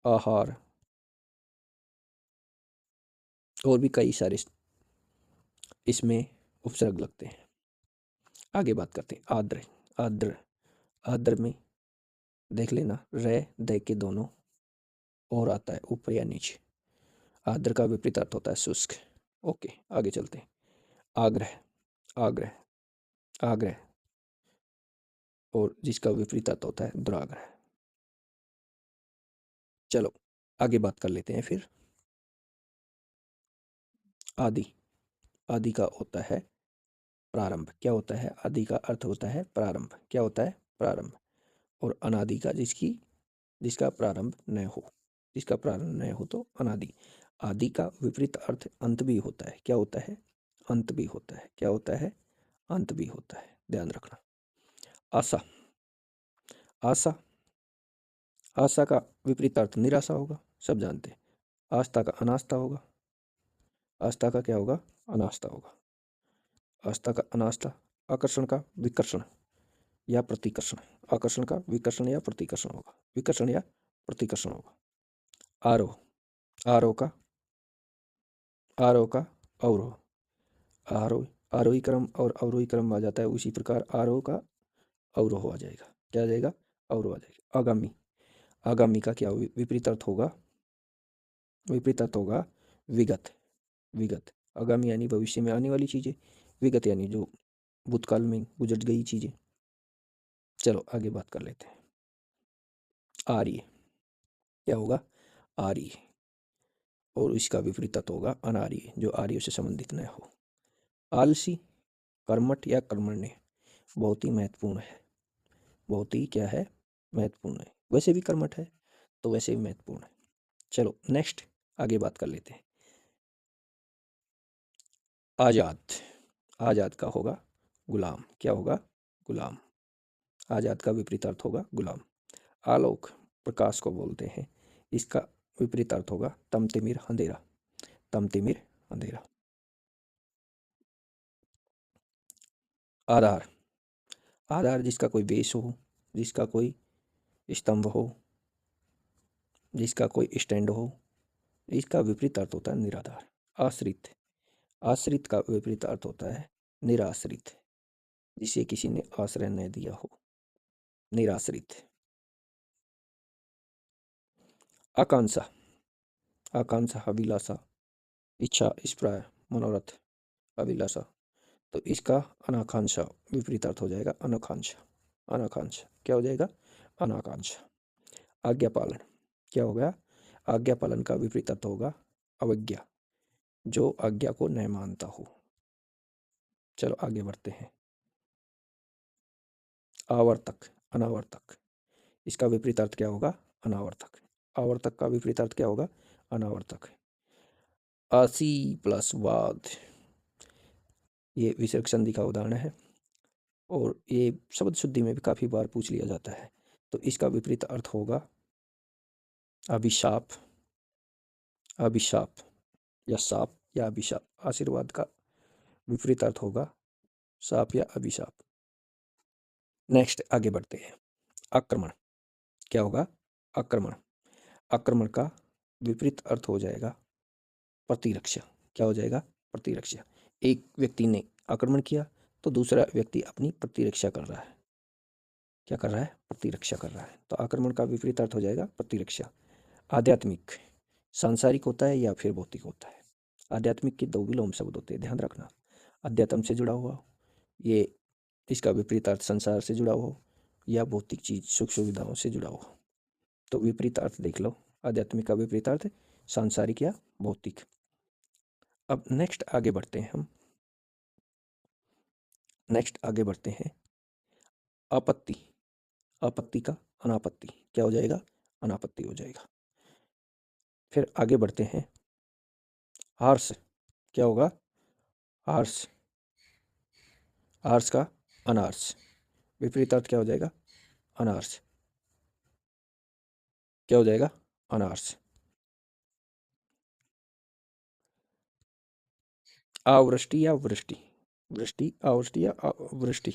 आहार, और भी कई सारे इसमें उपसर्ग लगते हैं। आगे बात करते हैं। आद्र। आद्र। आद्र में देख लेना, रे दे के दोनों और आता है ऊपर या नीचे। आद्र का विपरीत अर्थ होता है शुष्क। ओके आगे चलते हैं। आग्रह। आग्रह, आग्रह, और जिसका विपरीत अर्थ होता है दुराग्रह। चलो आगे बात कर लेते हैं फिर। आदि। आदि का होता है प्रारंभ। क्या होता है? आदि का अर्थ होता है प्रारंभ। क्या होता है? प्रारंभ। और अनादि का जिसका प्रारंभ न हो। जिसका प्रारंभ न हो तो अनादि। आदि का विपरीत अर्थ अंत भी होता है। क्या होता है? अंत भी होता है। क्या होता है? अंत भी होता है, ध्यान रखना। आशा। आशा, आशा का विपरीत अर्थ निराशा होगा, सब जानते हैं। आस्था का अनास्था होगा। आस्था का क्या होगा? अनास्था होगा। आस्था का अनास्था। आकर्षण का विकर्षण या प्रतिकर्षण। आकर्षण का विकर्षण या प्रतिकर्षण होगा। विकर्षण या प्रतिकर्षण होगा। आरोह। आरोह का, आरोह का अवरोह। आरोह, आरोही क्रम और अवरोही क्रम आ जाता है, उसी प्रकार आरोह का अवरोह आ जाएगा। क्या आ जाएगा? अवरोह आ जाएगा। आगामी। आगामी का क्या विपरीत अर्थ होगा? विपरीत अर्थ होगा विगत। विगत। आगामी यानी भविष्य में आने वाली चीजें। विगत यानी जो भूतकाल में गुजर गई चीजें। चलो आगे बात कर लेते हैं। आर्य। क्या होगा? आर्य। और इसका विपरीत अर्थ होगा अनार्य, जो आर्य से संबंधित न हो। आलसी, कर्मठ या कर्मण्य, बहुत ही महत्वपूर्ण है। बहुत ही क्या है? महत्वपूर्ण है। वैसे भी कर्मठ है तो वैसे भी महत्वपूर्ण है। चलो नेक्स्ट आगे बात कर लेते हैं। आजाद। आजाद का होगा गुलाम। क्या होगा? गुलाम। आजाद का विपरीत अर्थ होगा गुलाम। आलोक, प्रकाश को बोलते हैं। इसका विपरीत अर्थ होगा तमतिमिर अंधेरा। तमतिमिर अंधेरा। आधार। आधार जिसका कोई बेस हो, जिसका कोई स्तंभ हो, जिसका कोई स्टैंड हो। इसका विपरीत अर्थ होता है निराधार। आश्रित, आश्रित का विपरीत अर्थ होता है निराश्रित, जिसे किसी ने आश्रय न दिया हो, निराश्रित। आकांक्षा, आकांक्षा अभिलाषा, इच्छा, स्प्राय, मनोरथ, अभिलाषा। तो इसका अनाकांक्षा विपरीत अर्थ हो जाएगा अनाकांक्षा। अनाकांक्षा क्या हो जाएगा? अनाकांक्षा। आज्ञा पालन क्या हो गया? आज्ञा पालन का विपरीत अर्थ होगा अवज्ञा, जो आज्ञा को न मानता हो। चलो आगे बढ़ते हैं। आवर्तक, अनावर्तक, इसका विपरीत अर्थ क्या होगा? अनावर्तक। आवर्तक का विपरीत अर्थ क्या होगा? अनावर्तक। आसी प्लस वाद, ये विसर्ग संधि का उदाहरण है और ये शब्द शुद्धि में भी काफी बार पूछ लिया जाता है। तो इसका विपरीत अर्थ होगा अभिशाप, अभिशाप या साप या अभिशाप। आशीर्वाद का विपरीत अर्थ होगा साप या अभिशाप। नेक्स्ट आगे बढ़ते हैं। आक्रमण क्या होगा? आक्रमण। आक्रमण का विपरीत अर्थ हो जाएगा प्रतिरक्षा। क्या हो जाएगा? प्रतिरक्षा। एक व्यक्ति ने आक्रमण किया तो दूसरा व्यक्ति अपनी प्रतिरक्षा कर रहा है। क्या कर रहा है? प्रतिरक्षा कर रहा है। तो आक्रमण का विपरीत अर्थ हो जाएगा प्रतिरक्षा। आध्यात्मिक, सांसारिक होता है या फिर भौतिक होता है। आध्यात्मिक के दो विलोम शब्द होते हैं, ध्यान रखना। अध्यात्म से जुड़ा हुआ, ये इसका विपरीत अर्थ संसार से जुड़ा हुआ या भौतिक चीज सुख सुविधाओं से जुड़ा हुआ। तो विपरीत अर्थ देख लो। आध्यात्मिक का विपरीत अर्थ सांसारिक या भौतिक। अब नेक्स्ट आगे बढ़ते हैं हम। नेक्स्ट आगे बढ़ते हैं। आपत्ति, आपत्ति का अनापत्ति क्या हो जाएगा? अनापत्ति हो जाएगा। फिर आगे बढ़ते हैं। हर्ष क्या होगा? हर्ष, हर्ष का अनार्स, विपरीत अर्थ क्या हो जाएगा? अनार्स। क्या हो जाएगा? अनार्स। आवृष्टि या वृष्टि, वृष्टि, आवृष्टि या वृष्टि,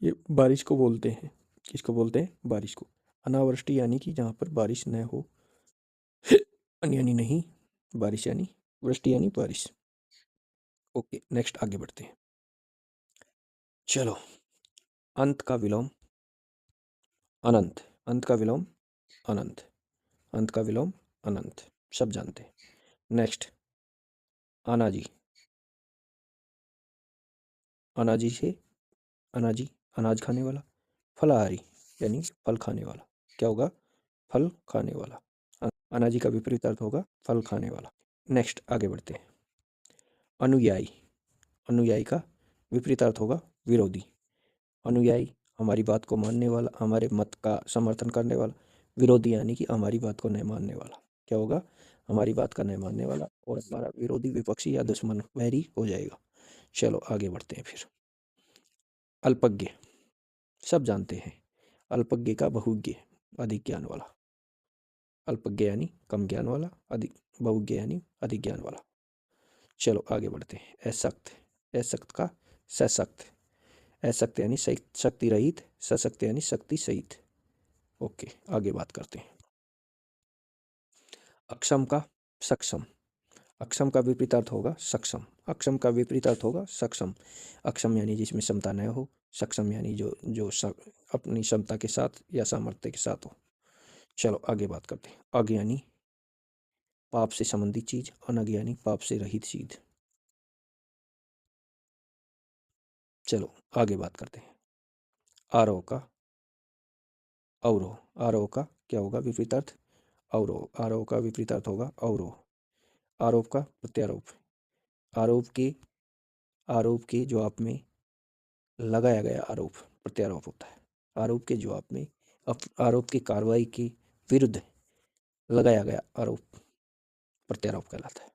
ये बारिश को बोलते हैं। किसको बोलते हैं? बारिश को। अनावृष्टि यानी कि जहाँ पर बारिश न हो, यानी नहीं, बारिश यानी वृष्टि यानी बारिश। ओके नेक्स्ट आगे बढ़ते हैं। चलो, अंत का विलोम अनंत, अंत का विलोम अनंत, अंत का विलोम अनंत, सब जानते हैं। नेक्स्ट अनाजी, अनाजी से अनाजी, अनाज खाने वाला। फलाहारी यानी फल खाने वाला। क्या होगा? फल खाने वाला। अनाजी का विपरीत अर्थ होगा फल खाने वाला। नेक्स्ट आगे बढ़ते हैं। अनुयायी, अनुयायी का विपरीत अर्थ होगा विरोधी। अनुयायी हमारी बात को मानने वाला, हमारे मत का समर्थन करने वाला। विरोधी यानी कि हमारी बात को नहीं मानने वाला। क्या होगा? हमारी बात का नहीं मानने वाला और हमारा विरोधी, विपक्षी या दुश्मन, वैरी हो जाएगा। चलो आगे बढ़ते हैं फिर। अल्पज्ञ, सब जानते हैं। अल्पज्ञ का बहुज्ञ, अधिक ज्ञान वाला। अल्पज्ञ यानी कम ज्ञान वाला, अधिक बहुज्ञ यानी अधिक ज्ञान वाला। चलो आगे बढ़ते हैं। असक्त, असक्त का सशक्त, असक्त यानी शक्ति रहित, सशक्त यानी शक्ति सहित। ओके आगे बात करते हैं। अक्षम का सक्षम, अक्षम का विपरीत अर्थ होगा सक्षम। अक्षम का विपरीत अर्थ होगा सक्षम। अक्षम यानी जिसमें क्षमता न हो, सक्षम यानी जो जो अपनी क्षमता के साथ या सामर्थ्य के साथ हो। चलो आगे बात करते हैं। अज्ञानी पाप से संबंधित चीज, अनज्ञानी पाप से रहित चीज। चलो आगे बात करते हैं। आरोह का अवरोह, आरोह का क्या होगा विपरीत अर्थ? अवरोह। आरोह का विपरीत अर्थ होगा अवरोह। आरोप का प्रत्यारोप, आरोप के, आरोप के जवाब में लगाया गया आरोप प्रत्यारोप होता है। आरोप के जवाब में, आरोप की कार्रवाई के विरुद्ध लगाया गया आरोप प्रत्यारोप कहलाता है।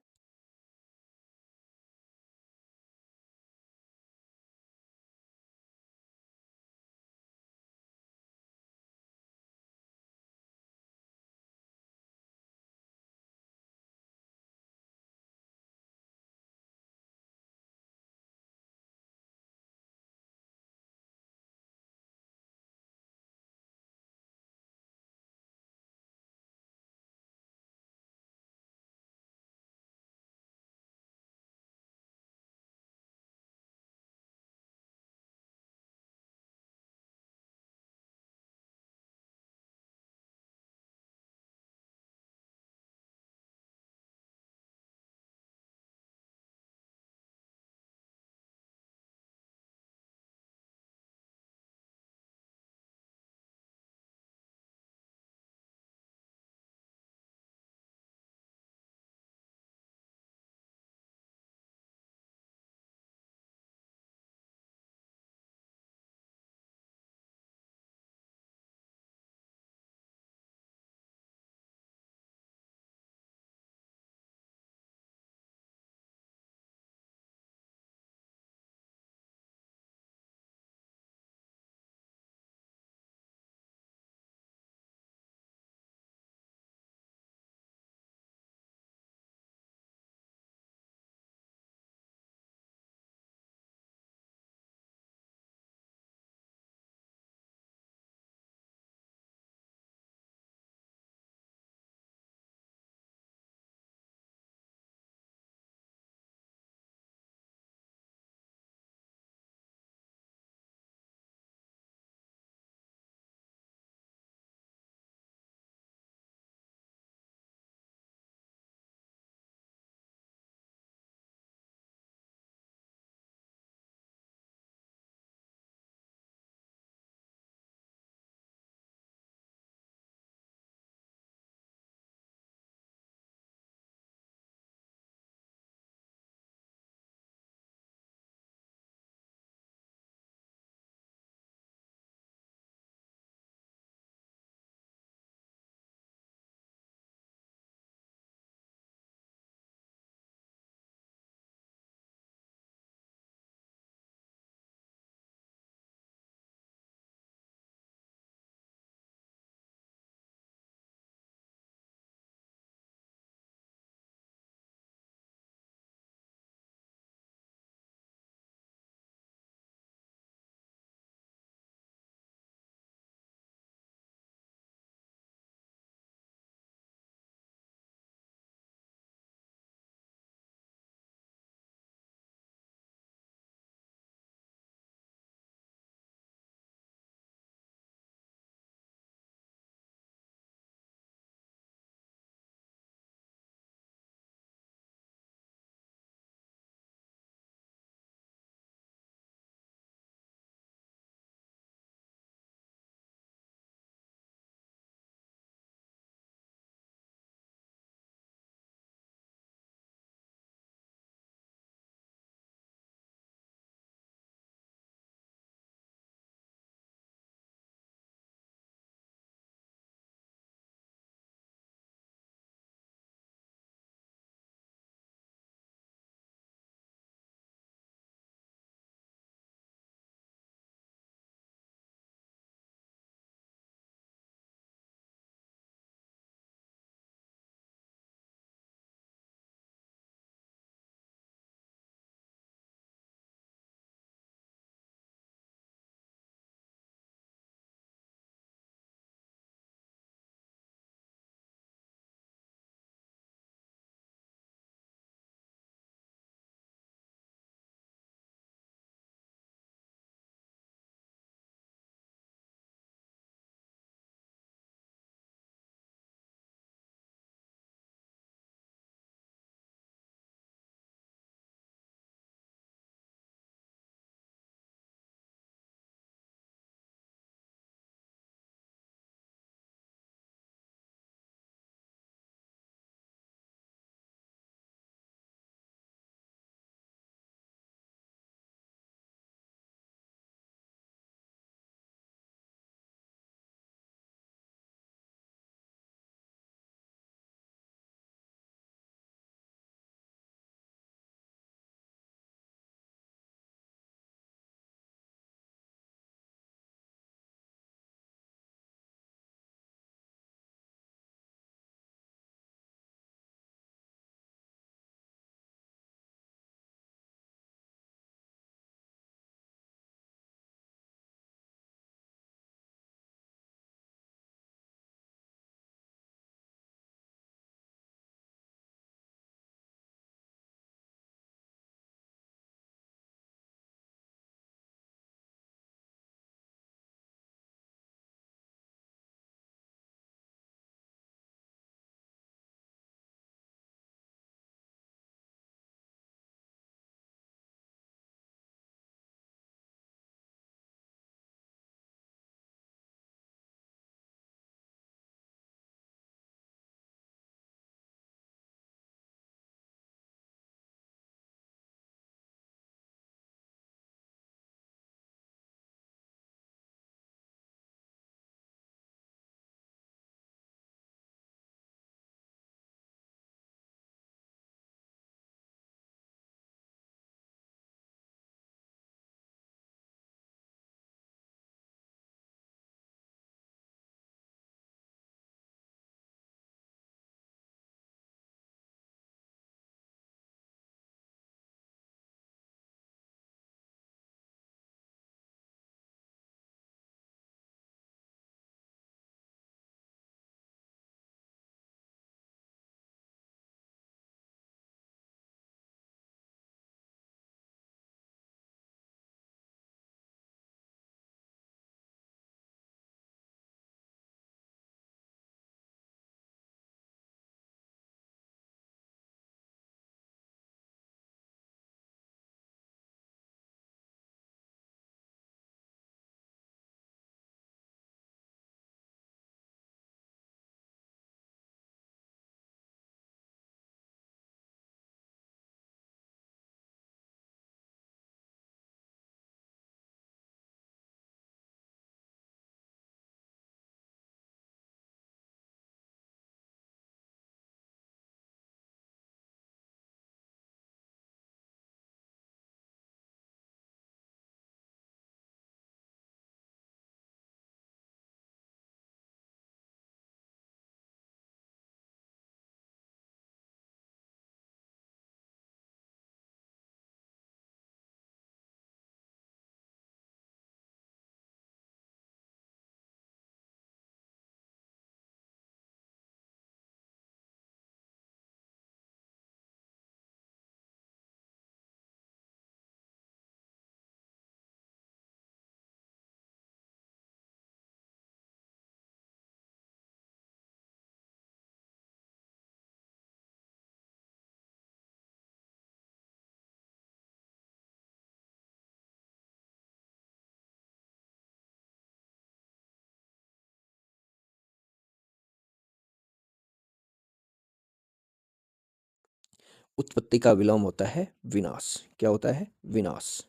उत्पत्ति का विलोम होता है विनाश। क्या होता है? विनाश।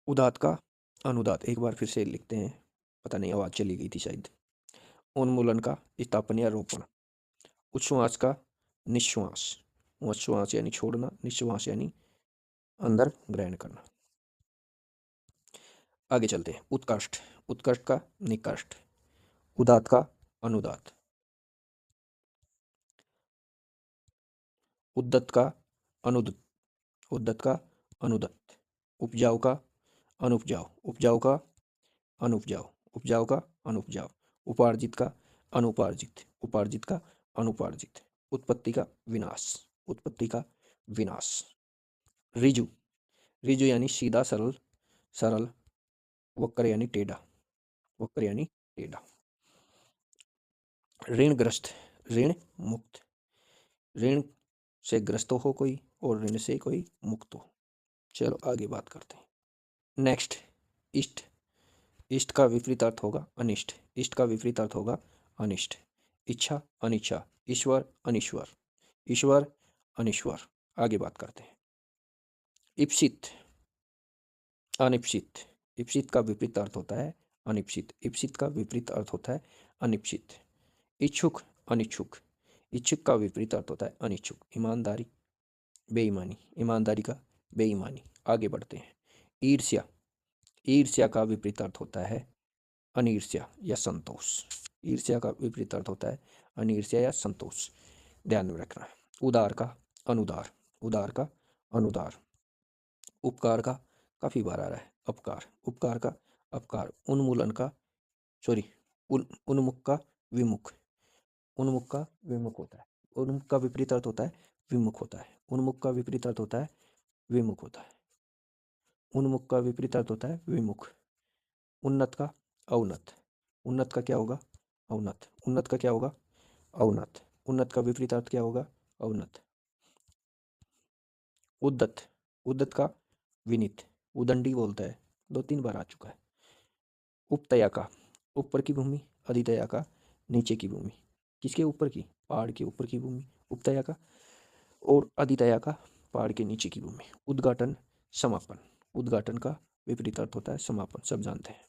उदात्त का अनुदात, एक बार फिर से लिखते हैं, पता नहीं आवाज चली गई थी शायद। उन्मूलन का स्थापन या रोपण। उच्छ्वास का निश्वास। उच्छ्वास यानी छोड़ना, निश्वास यानी अंदर ग्रहण करना। आगे चलते हैं। उत्कर्ष। उत्कर्ष का निकर्ष। उदात्त का अनुदात। उद्दत का अनुदत। उद्दत का अनुदत। उपजाऊ का अनुपजाऊ। उपजाऊ का अनुपजाऊ। उपजाऊ का अनुपजाऊ। उपार्जित का अनुपार्जित। उपार्जित का अनुपार्जित। उत्पत्ति का विनाश। उत्पत्ति का विनाश। ऋजु। ऋजु यानी सीधा, सरल, सरल। वक्र यानी टेढ़ा। वक्र यानी टेढ़ा। ऋणग्रस्त। ऋण मुक्त। ऋण से ग्रस्त हो कोई और ऋण से कोई मुक्त हो। चलो आगे बात करते हैं। नेक्स्ट, इष्ट। इष्ट का विपरीत अर्थ होगा अनिष्ट। इष्ट का विपरीत अर्थ होगा अनिष्ट। इच्छा, अनिच्छा। ईश्वर, अनिश्वर। ईश्वर, अनिश्वर। आगे बात करते हैं। इप्सित, अनिप्सित। इप्सित का विपरीत अर्थ होता है अनिप्सित। इप्सित का विपरीत अर्थ होता है अनिप्सित। इच्छुक, अनिच्छुक। इच्छुक का विपरीत अर्थ होता है अनिच्छुक। ईमानदारी, बेईमानी। ईमानदारी का बेईमानी। आगे बढ़ते हैं। ईर्ष्या। ईर्ष्या का विपरीत अर्थ होता है अनिर्ष्या या संतोष। ईर्ष्या का विपरीत अर्थ होता है अनिर्ष्या या संतोष, ध्यान में रखना। उदार का अनुदार। उदार का अनुदार। उपकार का काफी बार आ रहा है अपकार। उपकार का अपकार। उन्मूलन का सॉरी उन्मुख का विमुख। उन्मुख का विमुख होता है। उन्मुख का विपरीत अर्थ होता है विमुख होता है। उन्मुख का विपरीत अर्थ होता है विमुख होता है। उन्मुख का विपरीत अर्थ होता है विमुख। उन्नत का अवनत। उन्नत का क्या होगा? अवनत। उन्नत का क्या होगा? अवनत। उन्नत का विपरीत अर्थ क्या होगा? अवनत। उद्दत। उद्दत का विनीत। उदंडी बोलता है, 2-3 बार आ चुका है। उपतया का ऊपर की भूमि। अधितया का नीचे की भूमि। किसके ऊपर की? पहाड़ के ऊपर की भूमि उपतया का, और अधितया का पहाड़ के नीचे की भूमि। उद्घाटन, समापन। उद्घाटन का विपरीत अर्थ होता है समापन, सब जानते हैं।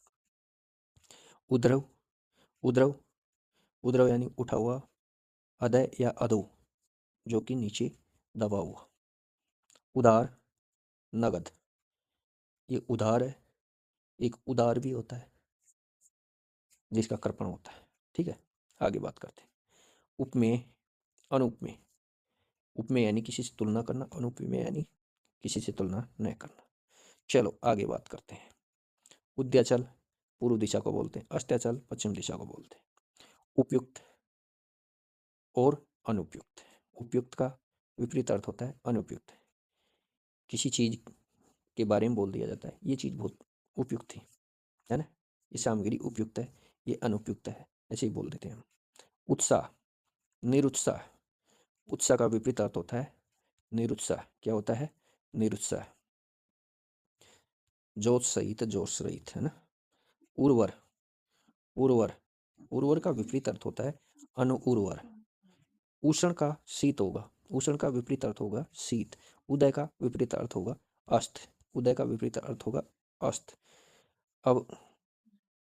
उद्रव। उद्रव। उद्रव यानी उठा हुआ। अदय या अधो, जो कि नीचे दबा हुआ। उधार, नगद। ये उधार है। एक उदार भी होता है जिसका कर्पण होता है। ठीक है, आगे बात करते हैं। उपमेय, अनुपमेय। उपमेय यानी किसी से तुलना करना, अनुपमेय यानी किसी से तुलना न करना। चलो आगे बात करते हैं। उद्याचल पूर्व दिशा को बोलते हैं, अस्त्याचल पश्चिम दिशा को बोलते हैं। उपयुक्त और अनुपयुक्त। उपयुक्त का विपरीत अर्थ होता है अनुपयुक्त। किसी चीज के बारे में बोल दिया जाता है ये चीज बहुत उपयुक्त थी, है ना, ये सामग्री उपयुक्त है, ये अनुपयुक्त है, ऐसे ही बोल देते हैं हम। उत्साह, निरुत्साह। उत्साह का विपरीत अर्थ होता है निरुत्साह। क्या होता है? निरुत्साह। जोश सहित, जोश रहित, है ना। उर्वर। उर्वर। उर्वर का विपरीत अर्थ होता है अनुउर्वर। उष्ण का शीत होगा। उष्ण का विपरीत अर्थ होगा शीत। उदय का विपरीत अर्थ होगा अस्त। उदय का विपरीत अर्थ होगा अस्त। अब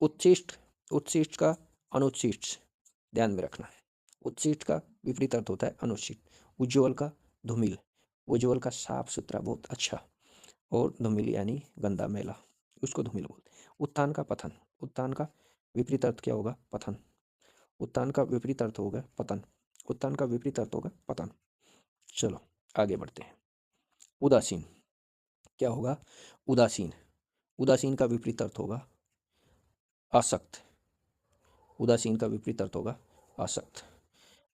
उच्छिष्ट। उच्छिष्ट का अनुच्छिष्ट, ध्यान में रखना है। उच्छिष्ट का विपरीत अर्थ होता है अनुच्छिष्ट। उज्ज्वल का धूमिल। उज्ज्वल का साफ सुथरा, बहुत अच्छा, और धूमिल यानी गंदा मैला, उसको धूमिल बोलते हैं। उत्थान का पतन। उत्थान का विपरीत अर्थ क्या होगा? पतन। उत्थान का विपरीत अर्थ होगा पतन। उत्थान का विपरीत अर्थ होगा पतन। चलो आगे बढ़ते हैं। उदासीन क्या होगा? उदासीन। उदासीन का विपरीत अर्थ होगा आसक्त। उदासीन का विपरीत अर्थ होगा आसक्त।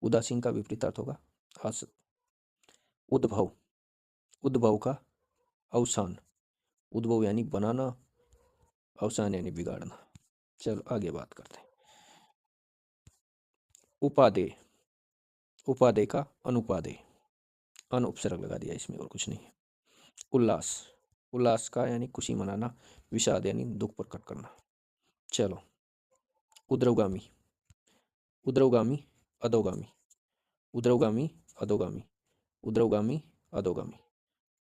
उदासीन का विपरीत अर्थ होगा आसक्त। उद्भव। उद्भव का अवसान। उद्भव यानी बनाना, अवसान यानी बिगाड़ना। चलो आगे बात करते हैं। उपादेय। उपादेय का अनुपादेय। अनुपसर्ग लगा दिया इसमें, और कुछ नहीं है। उल्लास। उल्लास का यानी खुशी मनाना। विषाद यानी दुख प्रकट करना। चलो उद्रवगामी, उद्रवगामी, अधोगामी, उद्रवगामी, अधोगामी, उद्रवगामी, अधोगामी।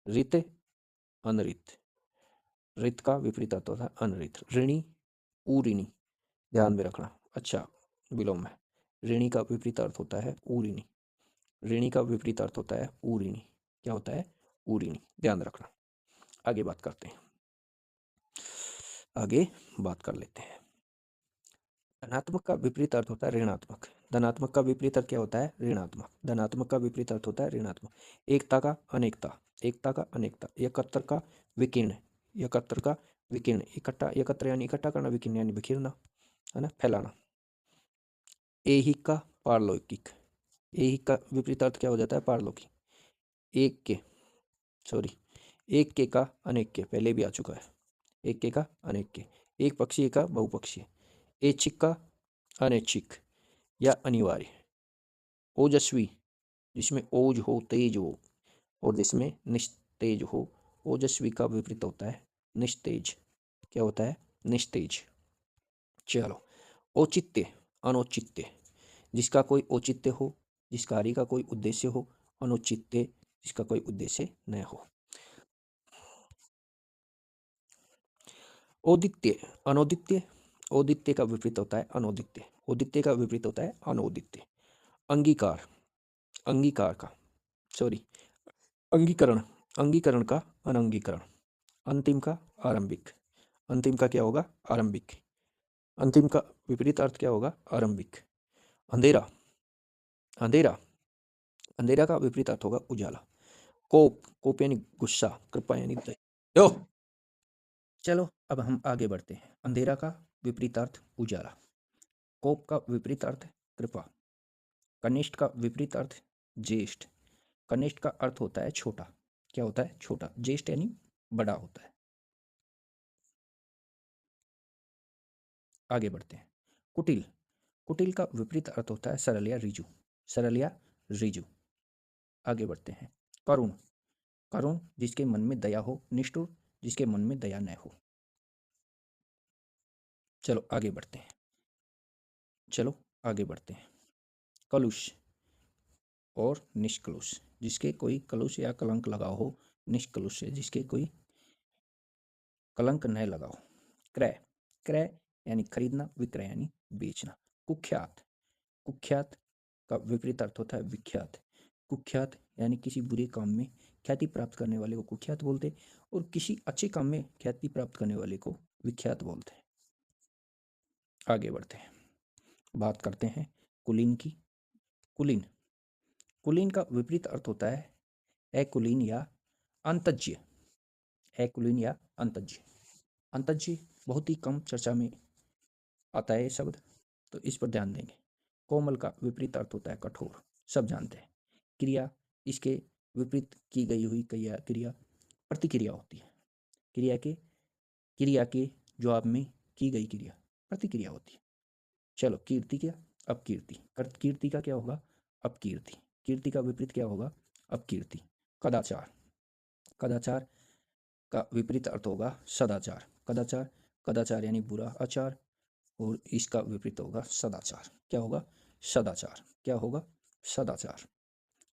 रित, अनरित, रित का विपरीत अर्थ होता है अनरित। ऋणी, उऋणी, ध्यान में रखना। अच्छा, विलोम है। ऋणी का विपरीत अर्थ होता है उऋणी, ऋणी का विपरीत अर्थ होता है उऋणी। क्या होता है? उऋणी, ध्यान रखना। आगे बात करते हैं, आगे बात कर लेते हैं। धनात्मक का विपरीत अर्थ होता है ऋणात्मक। धनात्मक का विपरीत अर्थ क्या होता है? ऋणात्मक। धनात्मक का विपरीत अर्थ होता है ऋणात्मक। एकता का अनेकता, एकता का अनेकता। एकत्र का विकीर्ण, एकत्र का विकीर्ण। इकट्ठा, एकत्र यानी इकट्ठा करना, विकीर्ण यानी बिखरना, है ना, फैलाना। ऐहिक का पारलौकिक, ऐहिक का विपरीत अर्थ क्या हो जाता है? पारलौकिक। एक के, सॉरी, एक के का अनेक के, पहले भी आ चुका है। एक के का अनेक के। एक पक्षीय का बहुपक्षीय। ऐच्छिक का अनैच्छिक या अनिवार्य। ओजस्वी, जिसमें ओज हो, तेज हो, और जिसमें निस्तेज हो। ओजस्वी का विपरीत होता है निस्तेज। क्या होता है? निस्तेज। चलो, औचित्य, अनौचित्य, जिसका कोई औचित्य हो, जिस कार्य का कोई उद्देश्य हो। अनौचित्य, जिसका कोई उद्देश्य न हो। औदित्य, अनौदित्य, औदित्य का विपरीत होता है अनौदित्य। औदित्य का विपरीत होता है अनौदित्य। अंगीकार, अंगीकार का, सॉरी, अंगीकरण, अंगीकरण का अनंगीकरण। अंतिम का आरंभिक, अंतिम का क्या होगा? आरंभिक। अंतिम का विपरीत अर्थ क्या होगा? आरंभिक। अंधेरा, अंधेरा, अंधेरा का विपरीत अर्थ होगा उजाला। कोप, कोप यानी गुस्सा, कृपा यानी दया। यो, चलो अब हम आगे बढ़ते हैं। अंधेरा का विपरीत अर्थ उजाला। कोप का विपरीत अर्थ कृपा। कनिष्ठ का विपरीत अर्थ ज्येष्ठ। कनिष्ठ का अर्थ होता है छोटा। क्या होता है? छोटा। ज्येष्ठ यानी बड़ा होता है। आगे बढ़ते हैं। कुटिल, कुटिल का विपरीत अर्थ होता है सरल या ऋजु। सरल या ऋजु। आगे बढ़ते हैं। करुण, करुण, जिसके मन में दया हो। निष्ठुर, जिसके मन में दया न हो। चलो आगे बढ़ते हैं, चलो आगे बढ़ते हैं। कलुष और निष्कलुष, जिसके कोई कलुष या कलंक लगा हो। निष्कलुष है, जिसके कोई कलंक न लगा हो। क्रय, क्रय यानी खरीदना, विक्रय यानी बेचना। कुख्यात, कुख्यात का विपरीत अर्थ होता है विख्यात। कुख्यात यानी किसी बुरे काम में ख्याति प्राप्त करने वाले को कुख्यात बोलते, और किसी अच्छे काम में ख्याति प्राप्त करने वाले को विख्यात बोलते हैं। आगे बढ़ते हैं, बात करते हैं कुलीन की। कुलीन, कुलीन का विपरीत अर्थ होता है अकुलीन या अंतज्य। अकुलीन या अंतज्य। अंतज्य बहुत ही कम चर्चा में आता है ये शब्द, तो इस पर ध्यान देंगे। कोमल का विपरीत अर्थ होता है कठोर, सब जानते हैं। क्रिया, इसके विपरीत की गई हुई क्रिया, क्रिया प्रतिक्रिया होती है। क्रिया के जवाब में की गई क्रिया प्रतिक्रिया होती है। चलो, कीर्ति क्या? अपकीर्ति। कीर्ति का क्या होगा? अपकीर्ति। कीर्ति का विपरीत क्या होगा? अपकीर्ति। कदाचार, कदाचार का विपरीत अर्थ होगा सदाचार। कदाचार, कदाचार यानी बुरा आचार, और इसका विपरीत होगा सदाचार। क्या होगा? सदाचार। क्या होगा? सदाचार।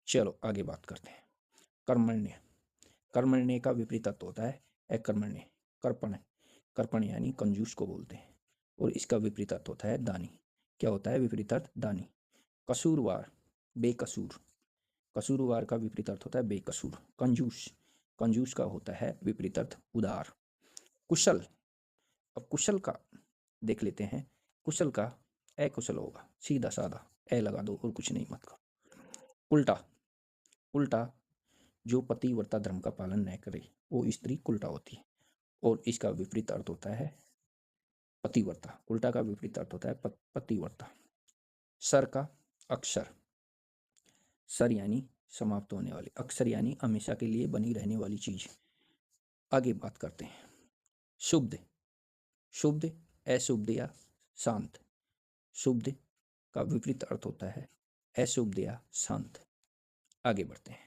चलो आगे बात करते हैं। कर्मण्य, कर्मण्य का विपरीत अर्थ होता है अकर्मण्य। कर्पण, कर्पण यानी कंजूस को बोलते हैं, और इसका विपरीत अर्थ होता है दानी। क्या होता है विपरीत अर्थ? दानी। कसूरवार, बेकसूर। कसूरवार का विपरीत अर्थ होता है बेकसूर। कंजूस, कंजूस का होता है विपरीत अर्थ उदार। कुशल, अब कुशल का देख लेते हैं। कुशल का अकुशल होगा, सीधा साधा, ए लगा दो और कुछ नहीं, मत करो। उल्टा, उल्टा, जो पतिव्रता धर्म का पालन न करे वो स्त्री कुल्टा होती है, और इसका विपरीत अर्थ होता है पतिव्रता। उल्टा का विपरीत अर्थ होता है पतिव्रता। सर का अक्षर, सर यानी समाप्त होने वाली, अक्षर यानी हमेशा के लिए बनी रहने वाली चीज। आगे बात करते हैं। शुद्ध, शुद्ध, अशुद्ध या शांत। शुद्ध का विपरीत अर्थ होता है अशुद्ध या शांत। आगे बढ़ते हैं।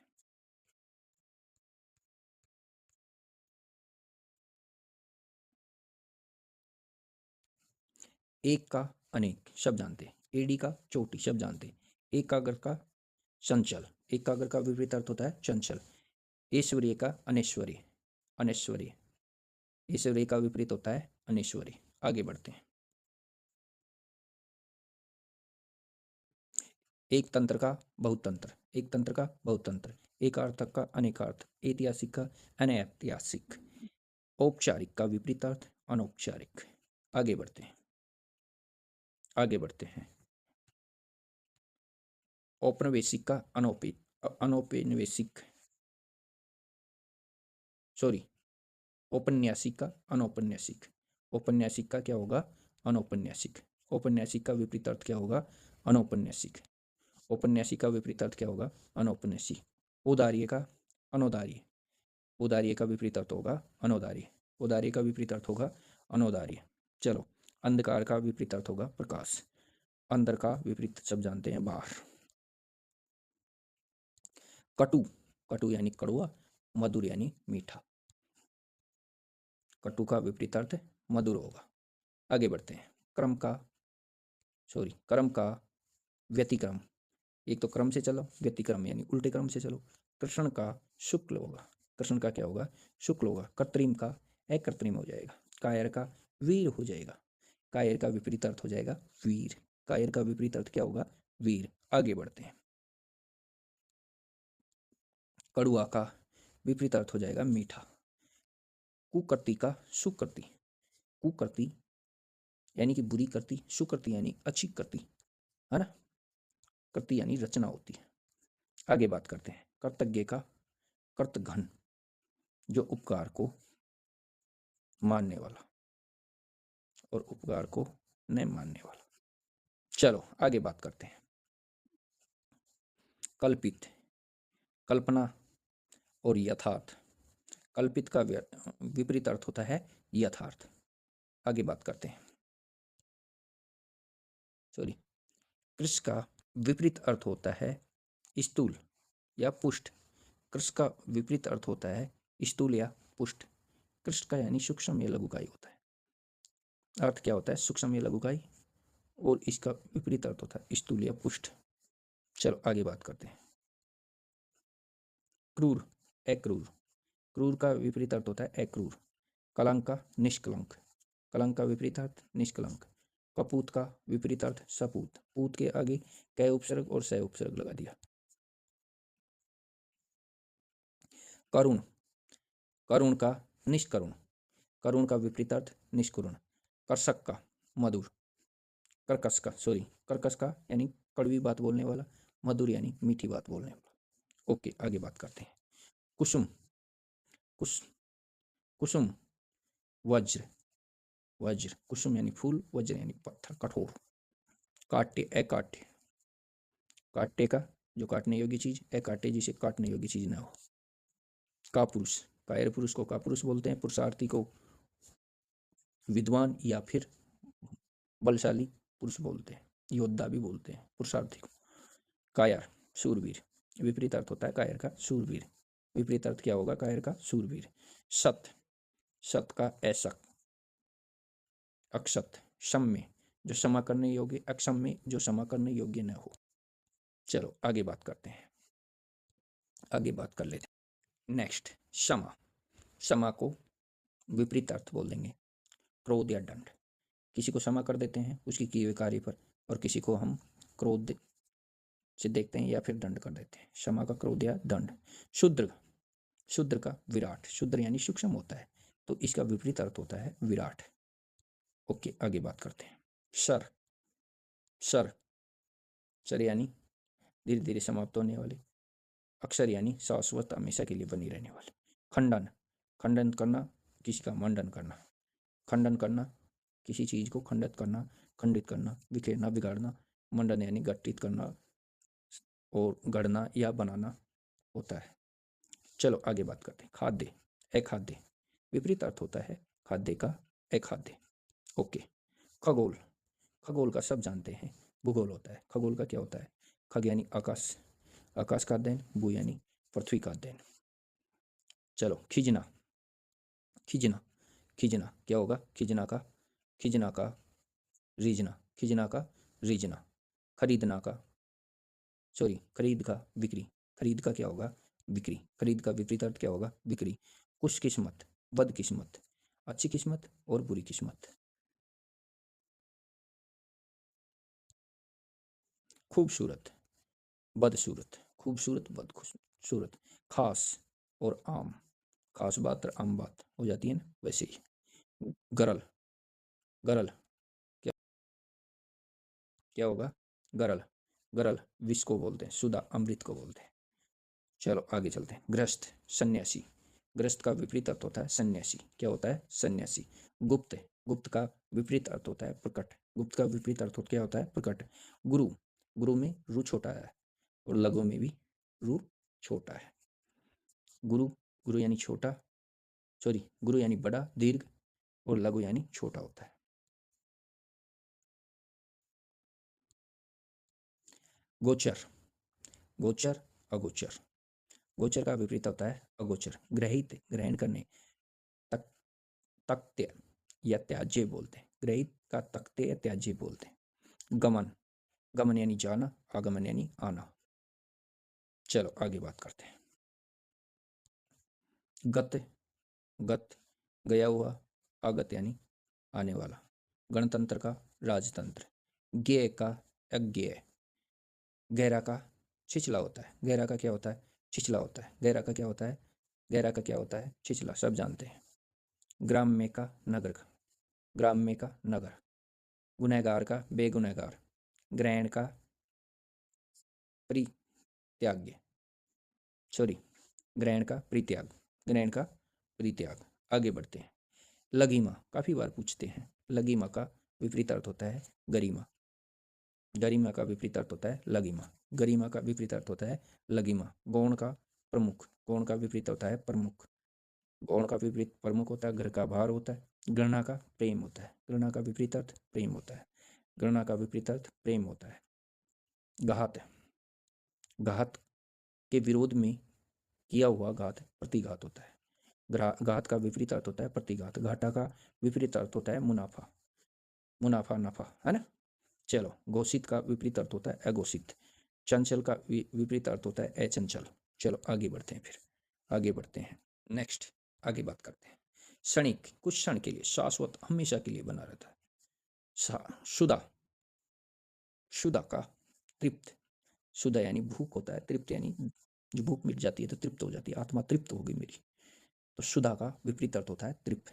एक का अनेक शब्द जानते हैं। एडी का चोटी शब्द जानते हैं। एकाग्र का चंचल, एकाग्र का विपरीत अर्थ होता है चंचल। ऐश्वर्य का अनैश्वर्य, अनैश्वर्य, ऐश्वर्य का विपरीत होता है अनैश्वर्य। आगे बढ़ते हैं। एक तंत्र का बहुतंत्र, एक तंत्र का बहुतंत्र। एकार्थक का अनेकार्थ, ऐतिहासिक का अनैतिहासिक। औपचारिक का विपरीत अर्थ अनौपचारिक। आगे बढ़ते हैं, आगे बढ़ते हैं। औपनिवेशिक का अनौपनिवेशिक, सॉरी, औपन्यासिक का अनौपन्यासिक। औपन्यासिक का क्या होगा? अनौपन्यासिक। औपन्यासिक का विपरीत अर्थ क्या होगा? अनौपन्यासिक। औपन्यासिक का विपरीत अर्थ क्या होगा? अनौपन्यासिक। औदार्य का अनौदार्य, औदार्य का विपरीत अर्थ होगा अनौदार्य। औदार्य का विपरीत अर्थ होगा अनौदार्य। चलो, अंधकार का विपरीत अर्थ होगा प्रकाश। अंदर का विपरीत शब्द जानते हैं बाहर। कटु, कटु यानी कड़वा, मधुर यानी मीठा। कटु का विपरीत अर्थ मधुर होगा। आगे बढ़ते हैं। क्रम का व्यतिक्रम, एक तो क्रम से चलो, व्यतिक्रम यानी उल्टे क्रम से चलो। कृष्ण का शुक्ल होगा, कृष्ण का क्या होगा? शुक्ल होगा। कृत्रिम का अकृत्रिम हो जाएगा। कायर का वीर हो जाएगा। कायर का विपरीत अर्थ हो जाएगा वीर। कायर का विपरीत अर्थ क्या होगा? वीर। आगे बढ़ते हैं। कड़ुआ का विपरीत अर्थ हो जाएगा मीठा। कुकृति का सुकृति, कुकृति यानी कि बुरी करती, सुकृति यानी अच्छी करती, है ना? कृति यानी रचना होती है। आगे बात करते हैं। कर्तज्ञ का कर्तघन, जो उपकार को मानने वाला और उपकार को न मानने वाला। चलो आगे बात करते हैं। कल्पित, कल्पना और यथार्थ। कल्पित का विपरीत अर्थ होता है यथार्थ। आगे बात करते हैं। सॉरी, कृष का विपरीत अर्थ होता है स्थूल या पुष्ट। कृष का विपरीत अर्थ होता है स्थूल या पुष्ट। कृष का यानी सूक्ष्म या लघुकाय होता है। अर्थ क्या होता है? सूक्ष्म या लघुकाय, और इसका विपरीत अर्थ होता है स्थूल या पुष्ट। चलो आगे बात करते हैं। क्रूर, अक्रूर। क्रूर का विपरीत अर्थ होता है अक्रूर। कलंक का निष्कलंक, कलंक का विपरीत अर्थ निष्कलंक। कपूत का विपरीत अर्थ सपूत। पूत के आगे कै उपसर्ग और सह उपसर्ग लगा दिया। करुण, करुण का निष्करुण। करुण का विपरीत अर्थ निष्करुण। कर्षक का मधुर। कर्कश का कर्कश का यानी कड़वी बात बोलने वाला। मधुर यानी मीठी बात बोलने वाला। ओके, आगे बात करते हैं। कुसुम, कुसुम, वज्र, वज्र। कुसुम यानी फूल, वज्र यानी पत्थर, कठोर। काट्य, अकाट्य। काट्य का जो काटने योग्य चीज, अकाट्य जिसे काटने योग्य चीज ना हो। कापुरुष, कायर पुरुष को कापुरुष बोलते हैं। पुरुषार्थी को विद्वान या फिर बलशाली पुरुष बोलते हैं, योद्धा भी बोलते हैं पुरुषार्थी को। कायर, शूरवीर। विपरीत अर्थ होता है कायर का शूरवीर। विपरीत अर्थ क्या होगा कायर का? शूरवीर। सत, सत का ऐसक। अक्षत, क्षम्य जो क्षमा करने योग्य, अक्षम्य जो क्षमा करने योग्य न हो। चलो आगे बात करते हैं, आगे बात कर लेते हैं। नेक्स्ट, क्षमा। क्षमा को विपरीत अर्थ बोल देंगे क्रोध या दंड। किसी को क्षमा कर देते हैं उसकी किए हुए कार्य पर, और किसी को हम क्रोध से देखते हैं या फिर दंड कर देते हैं। क्षमा का क्रोध या दंड। शूद्र, शूद्र का विराट। शूद्र यानी सूक्ष्म होता है, तो इसका विपरीत अर्थ होता है विराट। ओके, आगे बात करते हैं। सर, सर, सर यानी धीरे धीरे समाप्त होने वाले। अक्षर यानी शाश्वत, हमेशा के लिए बनी रहने वाले। खंडन, खंडन करना, किसी का मंडन करना। खंडन करना, किसी चीज को खंडित करना, खंडित करना, बिखेरना, बिगाड़ना। मंडन यानी गठित करना और गढ़ना या बनाना होता है। चलो आगे बात करते हैं। खाद्य, अखाद्य। विपरीत अर्थ होता है खाद्य का अखाद्य। ओके। खगोल, खगोल का सब जानते हैं भूगोल होता है। खगोल का क्या होता है? खग यानी आकाश, आकाश का अध्ययन। भू यानी पृथ्वी का अध्ययन। चलो, खिजना, खिजना, खिजना क्या होगा? खिजना का रीझना। खिजना का रीजना, खरीदना का खरीद का बिक्री, खरीद का क्या होगा बिक्री, खरीद का विपरीत अर्थ क्या होगा बिक्री। खुशकिस्मत, बदकिस्मत, अच्छी किस्मत और बुरी किस्मत। खूबसूरत, बदसूरत, खूबसूरत बदसूरत। खास और आम, खास बात और आम बात हो जाती है ना, वैसे ही। गरल, गरल क्या क्या होगा गरल, गरल विष को बोलते हैं, सुधा अमृत को बोलते हैं। चलो आगे चलते हैं। ग्रस्त, सन्यासी, ग्रस्त का विपरीत अर्थ होता है सन्यासी, क्या होता है सन्यासी। गुप्त, गुप्त का विपरीत अर्थ होता है प्रकट, गुप्त का विपरीत अर्थ क्या होता है प्रकट। गुरु, गुरु में रू छोटा है और लघु में भी रू छोटा है। गुरु, गुरु यानी छोटा, गुरु यानी बड़ा दीर्घ, और लघु यानी छोटा होता है। गोचर, गोचर अगोचर, गोचर का विपरीत होता है अगोचर। ग्रहित, ग्रहण करने, तक तक्त्य या त्याज्य बोलते हैं, ग्रहित का तक्त्य या त्याज्य बोलते हैं। गमन, गमन यानी जाना, आगमन यानी आना। चलो आगे बात करते हैं। गत, गत गया हुआ, आगत यानी आने वाला। गणतंत्र का राजतंत्र, ज्ञेय का अज्ञेय, गहरा का छिछला होता है, गहरा का क्या होता है छिछला होता है, गहरा का क्या होता है, गहरा का क्या होता है छिछला, सब जानते हैं। ग्राम्य का नगर का, ग्राम्य का नगर। गुनहगार का बेगुनहगार, ग्रहण का परित्याग्य, ग्रहण का परित्याग, ग्रहण का परित्याग। आगे बढ़ते हैं। लघिमा, काफी बार पूछते हैं, लघिमा का विपरीत अर्थ होता है गरिमा, गरिमा का विपरीत अर्थ होता है लघिमा, गरिमा का विपरीत अर्थ होता है लघिमा। गौण का प्रमुख, गौण का विपरीत होता है प्रमुख, गौण का विपरीत प्रमुख होता है, घर का भार होता है। गणना का प्रेम होता है, गणना का विपरीत अर्थ प्रेम होता है, गणना का विपरीत अर्थ प्रेम होता है। घात, घात के विरोध में किया हुआ घात प्रतिघात होता है। घात का विपरीत अर्थ होता है प्रतिघात। घाटा का विपरीत अर्थ होता है मुनाफा, मुनाफा नफा, है ना। चलो, घोषित का विपरीत अर्थ होता है अघोषित। चंचल का विपरीत अर्थ होता है अचंचल। चलो आगे बढ़ते हैं, फिर आगे बढ़ते हैं। नेक्स्ट आगे बात करते हैं। क्षणिक, कुछ क्षण के लिए, शाश्वत हमेशा के लिए बना रहता है। शुदा, शुदा का तृप्त, शुदा यानी भूख होता है, तृप्त यानी जो भूख मिट जाती है तो तृप्त हो जाती है, आत्मा तृप्त हो गई मेरी, तो शुदा का विपरीत अर्थ होता है तृप्त।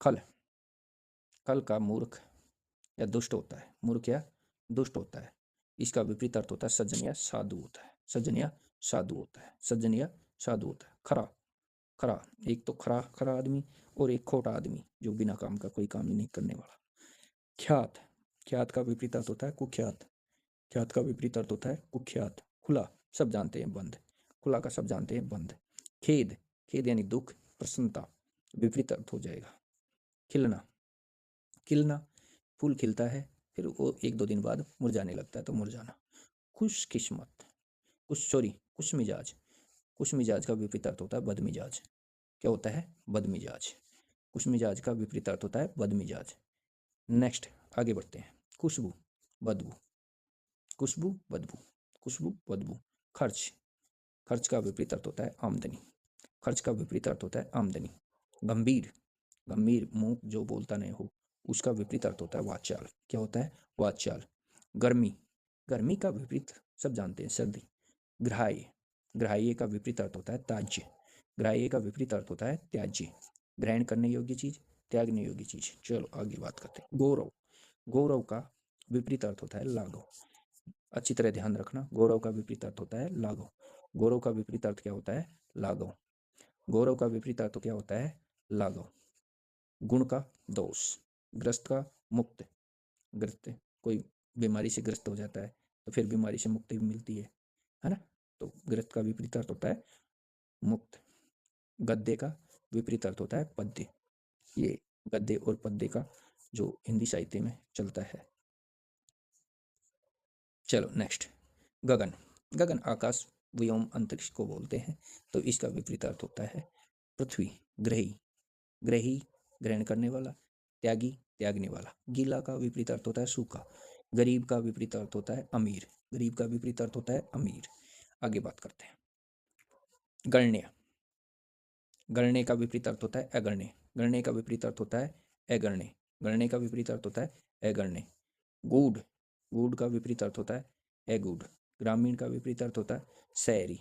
खल, खल का मूर्ख या दुष्ट होता है, मूर्ख या दुष्ट होता है, इसका विपरीत अर्थ होता है सज्जन या साधु होता है, सज्जन या साधु होता है, सज्जन या साधु होता है। खरा, खरा, एक तो खरा खरा आदमी और एक खोटा आदमी जो बिना काम का कोई काम ही नहीं करने वाला। ख्यात, ख्यात का विपरीत अर्थ होता है कुख्यात, ख्यात का विपरीत अर्थ होता है कुख्यात। खुला, सब जानते हैं बंद, खुला का सब जानते हैं बंद। खेद, खेद यानी दुख, प्रसन्नता, विपरीत अर्थ हो जाएगा। खिलना, खिलना, फूल खिलता है फिर वो एक दो दिन बाद मुरझाने लगता है तो मुरझाना। खुशकिस्मत, खुश मिजाज, खुश मिजाज का विपरीत अर्थ होता है बदमिजाज, क्या होता है बदमिजाज, खुश मिजाज का विपरीत अर्थ होता है बदमिजाज। नेक्स्ट आगे बढ़ते हैं। खुशबू, बदबू, खुशबू बदबू, खुशबू बदबू। खर्च, खर्च का विपरीत अर्थ होता है आमदनी, खर्च का विपरीत अर्थ होता है आमदनी। गंभीर, गंभीर मुंह जो बोलता नहीं हो उसका विपरीत अर्थ होता है वाचाल, क्या होता है वाचाल। गर्मी, गर्मी का विपरीत सब जानते हैं सर्दी। ग्राह्य, ग्राह्य का विपरीत अर्थ होता है त्याज्य, ग्राह्य का विपरीत अर्थ होता है त्याज्य, ग्रहण करने योग्य चीज, त्यागने योग्य चीज। चलो आगे बात करते हैं। गौरव, गौरव का विपरीत अर्थ होता है लाघव, अच्छी तरह ध्यान रखना, गौरव का विपरीत अर्थ होता है लाघव, गौरव का विपरीत अर्थ क्या होता है लाघव, गौरव का विपरीत अर्थ क्या होता है लाघव। गुण का दोष, ग्रस्त का मुक्त, ग्रस्त कोई बीमारी से ग्रस्त हो जाता है तो फिर बीमारी से मुक्ति भी मिलती है ना, तो ग्रस्त का विपरीत अर्थ होता है मुक्त। गद्य का विपरीत अर्थ होता है पद्य, ये गद्य और पद्य का जो हिंदी साहित्य में चलता है। चलो नेक्स्ट। गगन, गगन आकाश व्योम अंतरिक्ष को बोलते हैं, तो इसका विपरीत अर्थ होता है पृथ्वी। ग्रही, ग्रही ग्रहण करने वाला, त्यागी, त्यागने वाला। गीला का विपरीत अर्थ होता है सूखा। गरीब का विपरीत अर्थ होता है अमीर। गरीब का विपरीत अर्थ होता है अमीर। आगे बात करते हैं। गण्य, गण्य का विपरीत अर्थ होता है अगण्य। गण्य का विपरीत अर्थ होता है अगण्य। गण्य का विपरीत अर्थ होता है अगण्य। गूढ़, गूढ़ का विपरीत अर्थ होता है अगूढ़। ग्रामीण का विपरीत अर्थ होता है शहरी।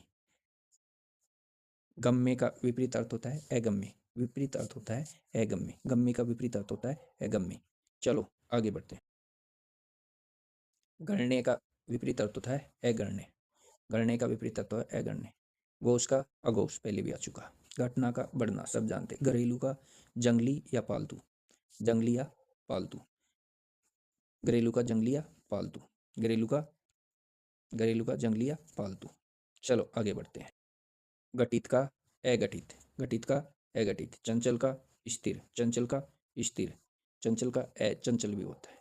गम्य का विपरीत अर्थ होता है अगम्य। विपरीत अर्थ होता है अगम्य। गम्य का विपरीत अर्थ होता है अगम्य। चलो आगे बढ़ते हैं। गण्य का विपरीत अर्थ होता है अगण्य। गण्य का विपरीत अर्थ है अगण्य। घोष का अघोष पहले भी आ चुका। घटना का बढ़ना सब जानते। घरेलू का जंगली या पालतू। जंगली या पालतू। घरेलू का जंगली या पालतू। घरेलू का जंगली या पालतू। चलो आगे बढ़ते हैं। घटित का अघटित। घटित का अघटित। चंचल का स्थिर। चंचल का स्थिर। चंचल का अचंचल भी होता है।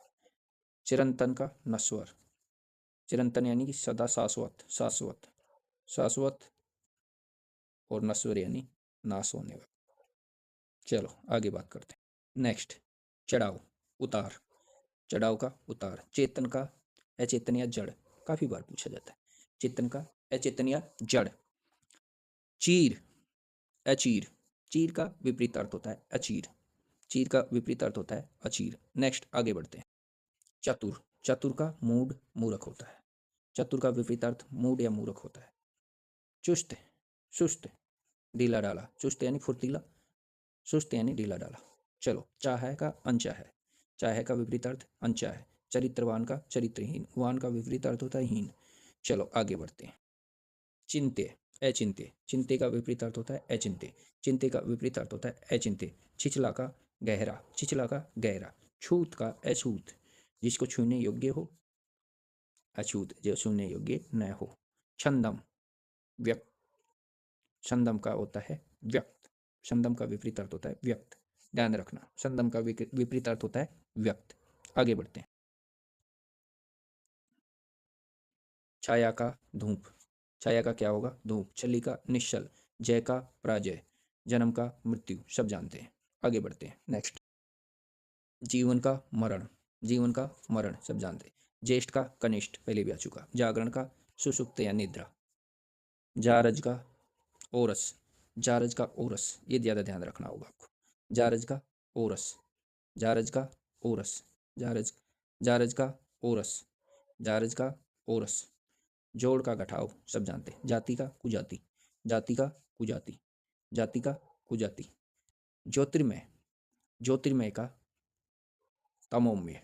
चिरंतन का नश्वर। चिरंतन यानी कि सदा शाश्वत। शाश्वत, शाश्वत। और नश्वर यानी नाश होने वाला। चलो आगे बात करते हैं। नेक्स्ट, चढ़ाव, उतार। चढ़ाव का उतार। चेतन का अचेतन या जड़, काफी बार पूछा जाता है। चेतन का अचेतन या जड़। चीर, अचीर। चीर का विपरीत अर्थ होता है अचीर। चीर का विपरीत अर्थ होता है अचीर। नेक्स्ट आगे बढ़ते हैं। चतुर, चतुर का मूढ़, मूर्ख होता है। चतुर का विपरीत अर्थ मूढ़ या मूर्ख होता है। चुस्त, सुस्त, ढीला डाला। चुस्त यानी फुर्तीला, सुस्त यानी ढीला डाला। चलो, चाहे का अनचाहे है। चाहे का विपरीत अर्थ अनचाहे है। चरित्रवान का चरित्रहीन। वान का विपरीत अर्थ होता है हीन। चलो आगे बढ़ते हैं। चिंत्य, अचिंत्य। चिंत्य का विपरीत अर्थ होता है अचिंत्य। चिंत्य का विपरीत अर्थ होता है अचिंत्य। छिछला का गहरा। छिछला का गहरा। छूत का अछूत, जिसको छूने योग्य हो। अछूत, जो छूने योग्य न हो। छंदम, व्यक्त। छंदम का होता है व्यक्त। छंदम का विपरीत अर्थ होता है व्यक्त। ध्यान रखना, छंदम का विपरीत अर्थ होता है व्यक्त। आगे बढ़ते हैं। छाया का धूप। छाया का क्या होगा? धूप। छली का निश्चल। जय का पराजय। जन्म का मृत्यु, सब जानते हैं। आगे बढ़ते हैं। नेक्स्ट, जीवन का मरण। जीवन का मरण सब जानते हैं। ज्येष्ठ का कनिष्ठ पहले भी आ चुका। जागरण का सुषुप्त या निद्रा। जारज का ओरस। जारज का ओरस, ये ज्यादा ध्यान रखना होगा आपको। जारज का ओरस। जारज का ओरस। जारज, जारज का ओरस। जारज का ओरस। जोड़ का घटाव सब जानते हैं। जाति का कुजाति। जाति का कुजाति। जाति का कुजाति। ज्योतिर्मय, ज्योतिर्मय का तमोमय।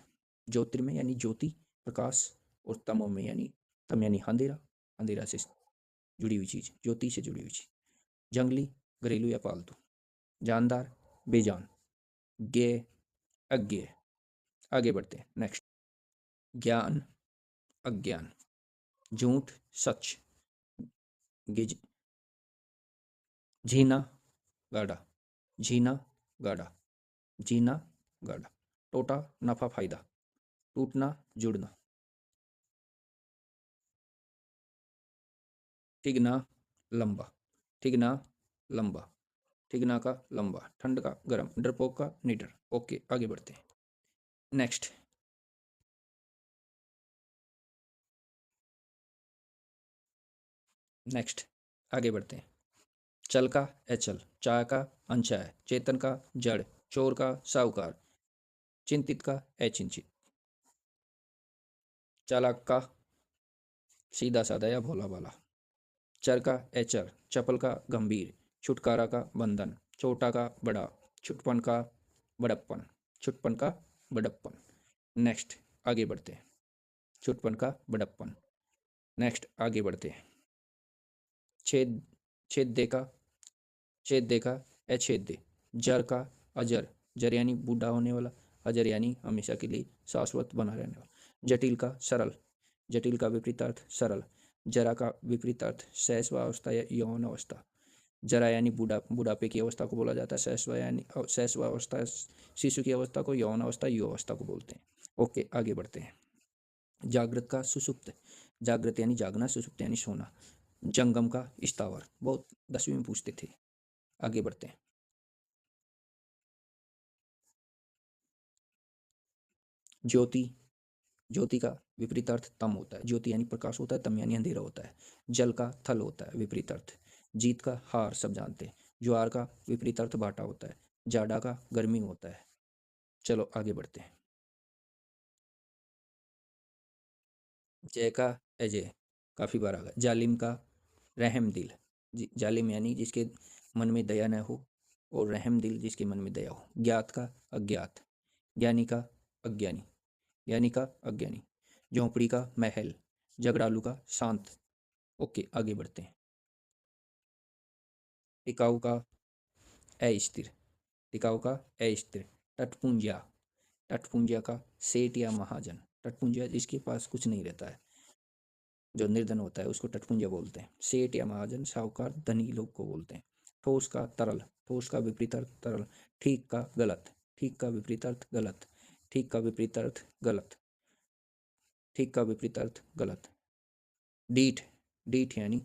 ज्योतिर्मय यानी ज्योति, प्रकाश। और तमोमय यानी, तम यानी अंधेरा, अंधेरा से जुड़ी हुई चीज, ज्योति से जुड़ी हुई चीज। जंगली, घरेलू या पालतू। जानदार, बेजान। ज्ञेय, अज्ञेय। आगे बढ़ते हैं। नेक्स्ट, ज्ञान, अज्ञान। झूठ, सच। गिज, झीना, गाढ़ा। झीना, गाढ़ा। जीना, गाढ़ा। टोटा, नफा फायदा। टूटना, जुड़ना। ठिगना, लंबा। ठिगना, लंबा। ठिगना का लंबा। ठंड का गर्म। डरपोक का निडर। ओके आगे बढ़ते हैं। नेक्स्ट, नेक्स्ट आगे बढ़ते हैं। चल का अचल। चाय का अनचाय। चेतन का जड़। चोर का साहूकार। चिंतित का अचिंतित। चालाक का सीधा साधा या भोला भाला। चर का अचर। चपल का गंभीर। छुटकारा का बंधन। छोटा का बड़ा। छुटपन का बड़प्पन। छुटपन का बड़प्पन। नेक्स्ट आगे बढ़ते हैं। छुटपन का बड़प्पन। नेक्स्ट आगे बढ़ते हैं। छेद, छेद का, छेद का अछेद्य। जर का अजर। जर यानी बूढ़ा होने वाला। अजर यानी हमेशा के लिए शाश्वत बना रहने वाला। जटिल का सरल। जटिल का विपरीत अर्थ सरल। जरा का विपरीत अर्थ शैशवावस्था या यौन अवस्था। जरा यानी बुढ़ापे की अवस्था को बोला जाता है। शैशवावस्था शिशु की अवस्था को, यौन अवस्था युवावस्था को बोलते हैं। ओके आगे बढ़ते हैं। जागृत का सुसुप्त। जागृत यानी जागना, सुसुप्त यानी सोना। जंगम का स्थावर, बहुत 10वीं में पूछते थे। आगे बढ़ते हैं। ज्योति, ज्योति का विपरीत अर्थ तम होता है। ज्योति यानी प्रकाश होता है, तम यानी अंधेरा होता है। जल का थल होता है विपरीत अर्थ। जीत का हार सब जानते हैं। ज्वार का विपरीत अर्थ भाटा होता है। जाड़ा का गर्मी होता है। चलो आगे बढ़ते हैं। जय का अजय काफी बार आ गया। जालिम का रहम दिल। जालिम यानी जिसके मन में दया न हो, और रहम दिल जिसके मन में दया हो। ज्ञात का अज्ञात। ज्ञानी का अज्ञानी। ज्ञानी का अज्ञानी। झोंपड़ी का महल। झगड़ालू का शांत। ओके आगे बढ़ते हैं। टिकाऊ का अस्थिर। टिकाऊ का अस्थिर। टटपुंजिया। टटपुंजिया का सेठ या महाजन। टटपुंजिया जिसके पास कुछ नहीं रहता है, जो निर्धन होता है, उसको टटपुंजिया बोलते हैं। सेठ या महाजन साहूकार धनी लोग को बोलते हैं। ठोस का तरल। ठोस का विपरीत अर्थ तरल। ठीक का गलत। ठीक का विपरीत अर्थ गलत। ठीक का विपरीत अर्थ गलत। ठीक का विपरीत अर्थ गलत। डीठ। डीठ यानी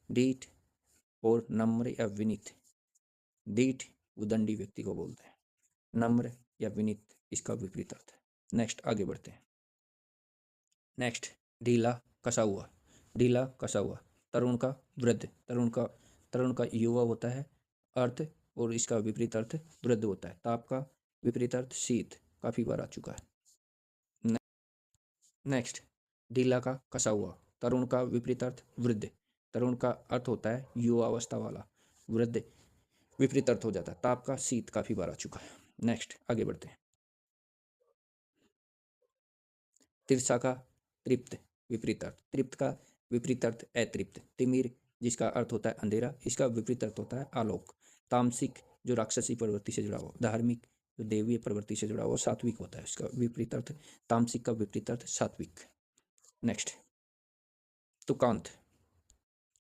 डीठ और नम्र या विनीत। डीठ उदंडी व्यक्ति को बोलते हैं। नम्र या विनीत इसका विपरीत अर्थ है। नेक्स्ट आगे बढ़ते हैं। नेक्स्ट ढीला कसा हुआ। ढीला कसा हुआ। तरुण का वृद्ध। तरुण का युवा होता है अर्थ, और इसका विपरीत अर्थ वृद्ध होता है। ताप का विपरीत अर्थ शीत, काफी बार आ चुका है। नेक्स्ट ढीला का कसा हुआ। तरुण का विपरीत अर्थ वृद्ध। तरुण का अर्थ होता है युवा अवस्था वाला। वृद्ध विपरीत अर्थ हो जाता है। ताप का शीत, काफी बार आ चुका है। नेक्स्ट आगे बढ़ते हैं। तिरसा का तृप्त विपरीत अर्थ। तृप्त का विपरीत अर्थ अतृप्त। तिमिर जिसका अर्थ होता है अंधेरा, इसका विपरीत अर्थ होता है आलोक। तामसिक जो राक्षसी प्रवृत्ति से जुड़ा हो। धार्मिक जो देवीय प्रवृत्ति से जुड़ा हो, सात्विक होता है। इसका विपरीत अर्थ तामसिक का विपरीत अर्थ सात्विक। नेक्स्ट तुकांत।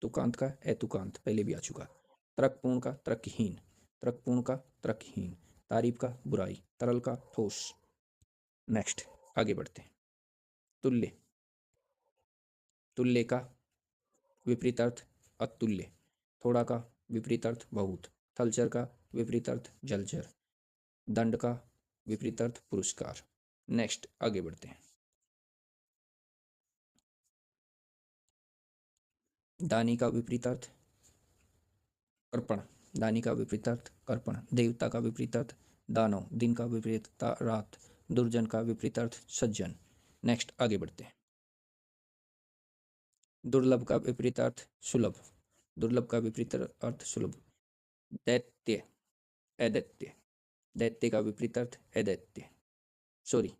तुकांत का अतुकांत पहले भी आ चुका। तर्कपूर्ण का तर्कहीन। तर्कपूर्ण का तर्कहीन। तारीफ का बुराई। तरल का ठोस। नेक्स्ट आगे बढ़ते हैं। तुल्य। तुल्य का विपरीत अर्थ अतुल्य। थोड़ा का विपरीत अर्थ बहुत। थलचर का विपरीत अर्थ जलचर। दंड का विपरीत अर्थ पुरस्कार। नेक्स्ट आगे बढ़ते हैं। दानी का विपरीत अर्थ कर्पण। दानी का विपरीत अर्थ कर्पण। देवता का विपरीत अर्थ दानव। दिन का विपरीत रात। दुर्जन का विपरीत अर्थ सज्जन। नेक्स्ट आगे बढ़ते हैं। दुर्लभ का विपरीत अर्थ सुलभ। दुर्लभ का विपरीत अर्थ सुलभ। दैत्य अदैत्य। दैत्य का विपरीत अर्थ अदैत्य, सॉरी।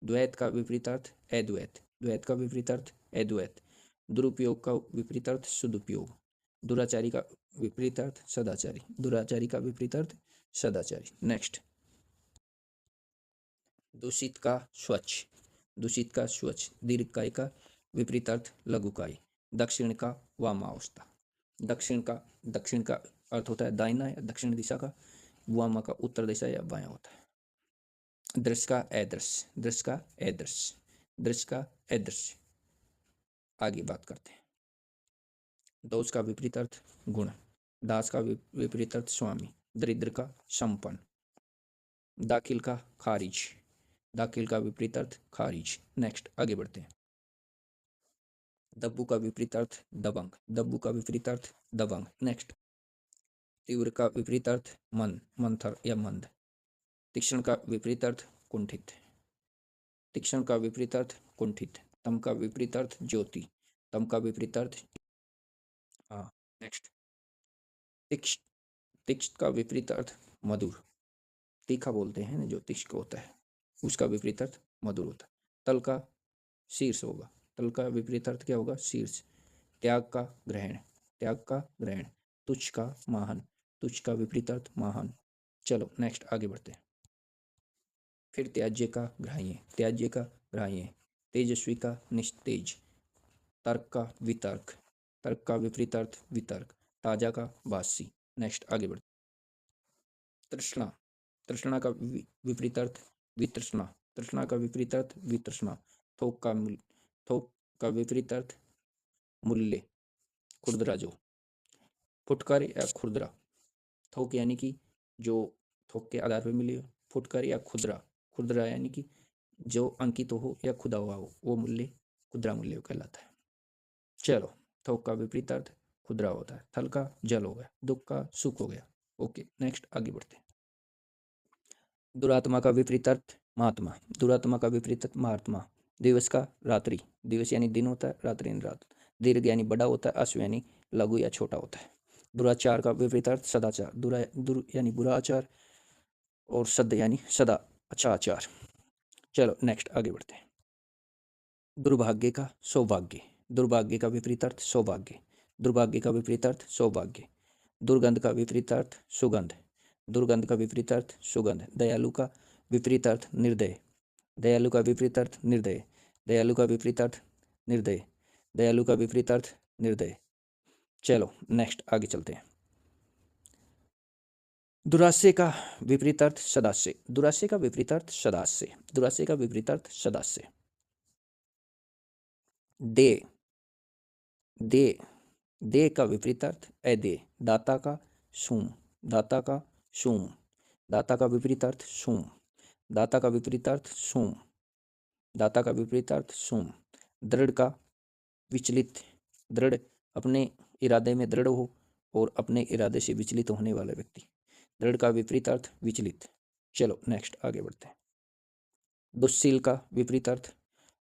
द्वैत का विपरीत अर्थ अद्वैत। द्वैत का विपरीत अर्थ अद्वैत। दुरुपयोग का विपरीत अर्थ सदुपयोग। दुराचारी का विपरीत अर्थ सदाचारी। दुराचारी का विपरीत अर्थ सदाचारी। नेक्स्ट दूषित का स्वच्छ। दूषित का स्वच्छ। दीर्घकाय का विपरीत अर्थ लघुकाय। दक्षिण का वामावस्था। दक्षिण का अर्थ होता है दाहिना या दक्षिण दिशा का। वामा का उत्तर दिशा या बायां होता है। दृश्य का अदृश्य। दृश्य का अदृश्य। दृश्य का अदृश्य। आगे बात करते हैं। दोष का विपरीत अर्थ गुण। दास का विपरीत अर्थ स्वामी। दरिद्र का संपन्न। दाखिल का खारिज। दाखिल का विपरीत अर्थ खारिज। नेक्स्ट आगे बढ़ते हैं। दब्बू का विपरीत अर्थ दबंग। दब्बू का विपरीत अर्थ दबंग। नेक्स्ट तीव्र का विपरीत अर्थ मंद, मंथर या मंद। तीक्ष्ण का विपरीत अर्थ कुंठित। तीक्ष्ण का विपरीत अर्थ कुंठित। तम का विपरीत अर्थ ज्योति। तम का विपरीत अर्थ हाँ। नेक्स्ट तीक्ष्ण। तीक्ष्ण का विपरीत अर्थ मधुर। तीखा बोलते हैं ना जो तीक्ष्ण होता है, उसका विपरीत अर्थ मधुर होता है। तल का शीर्ष होगा। तल का विपरीत अर्थ क्या होगा? शीर्ष। त्याग का ग्रहण। त्याग का ग्रहण। तुच्छ का महान। तुच्छ का विपरीत अर्थ महान। चलो नेक्स्ट आगे बढ़ते हैं। फिर त्याज्य का ग्राह्य। त्याज्य का ग्राह्य। तेजस्वी का निस्तेज। तर्क का वितर्क। तर्क का विपरीत अर्थ वितर्क। ताजा का बासी। नेक्स्ट आगे बढ़ते। तृष्णा। तृष्णा का विपरीत अर्थ वितृष्णा। तृष्णा का विपरीत अर्थ वितृष्णा। थोक का मूल्य। थोक का विपरीत अर्थ मूल्य, खुरदरा जो। फुटकर या खुरदरा। थोक यानी कि जो थोक के आधार पर मिले। फुटकर या खुदरा। खुदरा यानी कि जो अंकित हो या खुदा हुआ हो वो मूल्य खुदरा मूल्य कहलाता है। चलो, थोक का विपरीत अर्थ खुदरा होता है। थल का जल हो गया, दुख का सुख हो गया। ओके, नेक्स्ट आगे बढ़ते हैं। दुरात्मा का विपरीत अर्थ महात्मा। दुरात्मा का विपरीत अर्थ महात्मा। दिवस का रात्रि, दिवस यानी दिन होता है, रात्रि यानी रात। दीर्घ यानी बड़ा होता है, अश्व यानी लघु या छोटा होता है। दुराचार का विपरीत अर्थ सदाचार। दुर यानी बुरा आचार और सद यानी सदा अच्छा आचार। चलो नेक्स्ट आगे बढ़ते हैं। दुर्भाग्य का सौभाग्य। दुर्भाग्य का विपरीत अर्थ सौभाग्य। दुर्भाग्य का विपरीत अर्थ सौभाग्य। दुर्गंध का विपरीत अर्थ सुगंध। दुर्गंध का विपरीत अर्थ सुगंध। दयालु का विपरीत अर्थ निर्दय। दयालु का विपरीत अर्थ निर्दय। दयालु का विपरीत अर्थ निर्दय। दयालु का विपरीत अर्थ निर्दय। चलो नेक्स्ट आगे चलते हैं। दुरास्य का विपरीत अर्थ सदास्य। दुरास्य का विपरीत अर्थ सदास्य। दुरास्य का विपरीत अर्थ सदास्य। दे, दे, दे का विपरीत अर्थ अदे। दाता का सूम। दाता का सूम। दाता का विपरीत अर्थ सूम। दाता का विपरीत अर्थ सूम। दाता का विपरीत अर्थ सूम। दृढ़ का विचलित। दृढ़ अपने इरादे में दृढ़ हो और अपने इरादे से विचलित होने वाला व्यक्ति। दृढ़ का विपरीत अर्थ विचलित। चलो नेक्स्ट आगे बढ़ते हैं। दुश्शील का विपरीत अर्थ।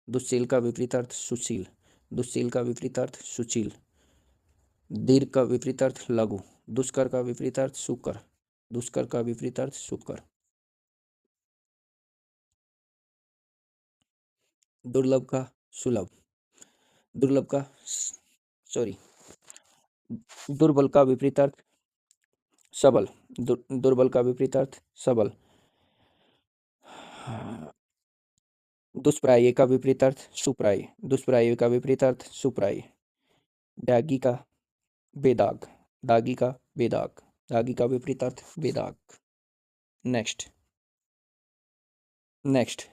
दुश्शील का विपरीत अर्थ सुशील। दुश्शील का विपरीत अर्थ सुशील। दीर्घ का विपरीत अर्थ लघु। दुष्कर का विपरीत अर्थ सुकर। दुष्कर का विपरीत अर्थ सुकर। दुर्लभ का सुलभ। दुर्लभ का सॉरी दुर्बल का विपरीत अर्थ सबल। दुर्बल का विपरीत अर्थ सबल। दुष्प्राय का विपरीत अर्थ सुप्राय। दुष्प्राय का विपरीत अर्थ सुप्राय। दागी का बेदाग। दागी का बेदाग। दागी का विपरीत अर्थ बेदाग। नेक्स्ट नेक्स्ट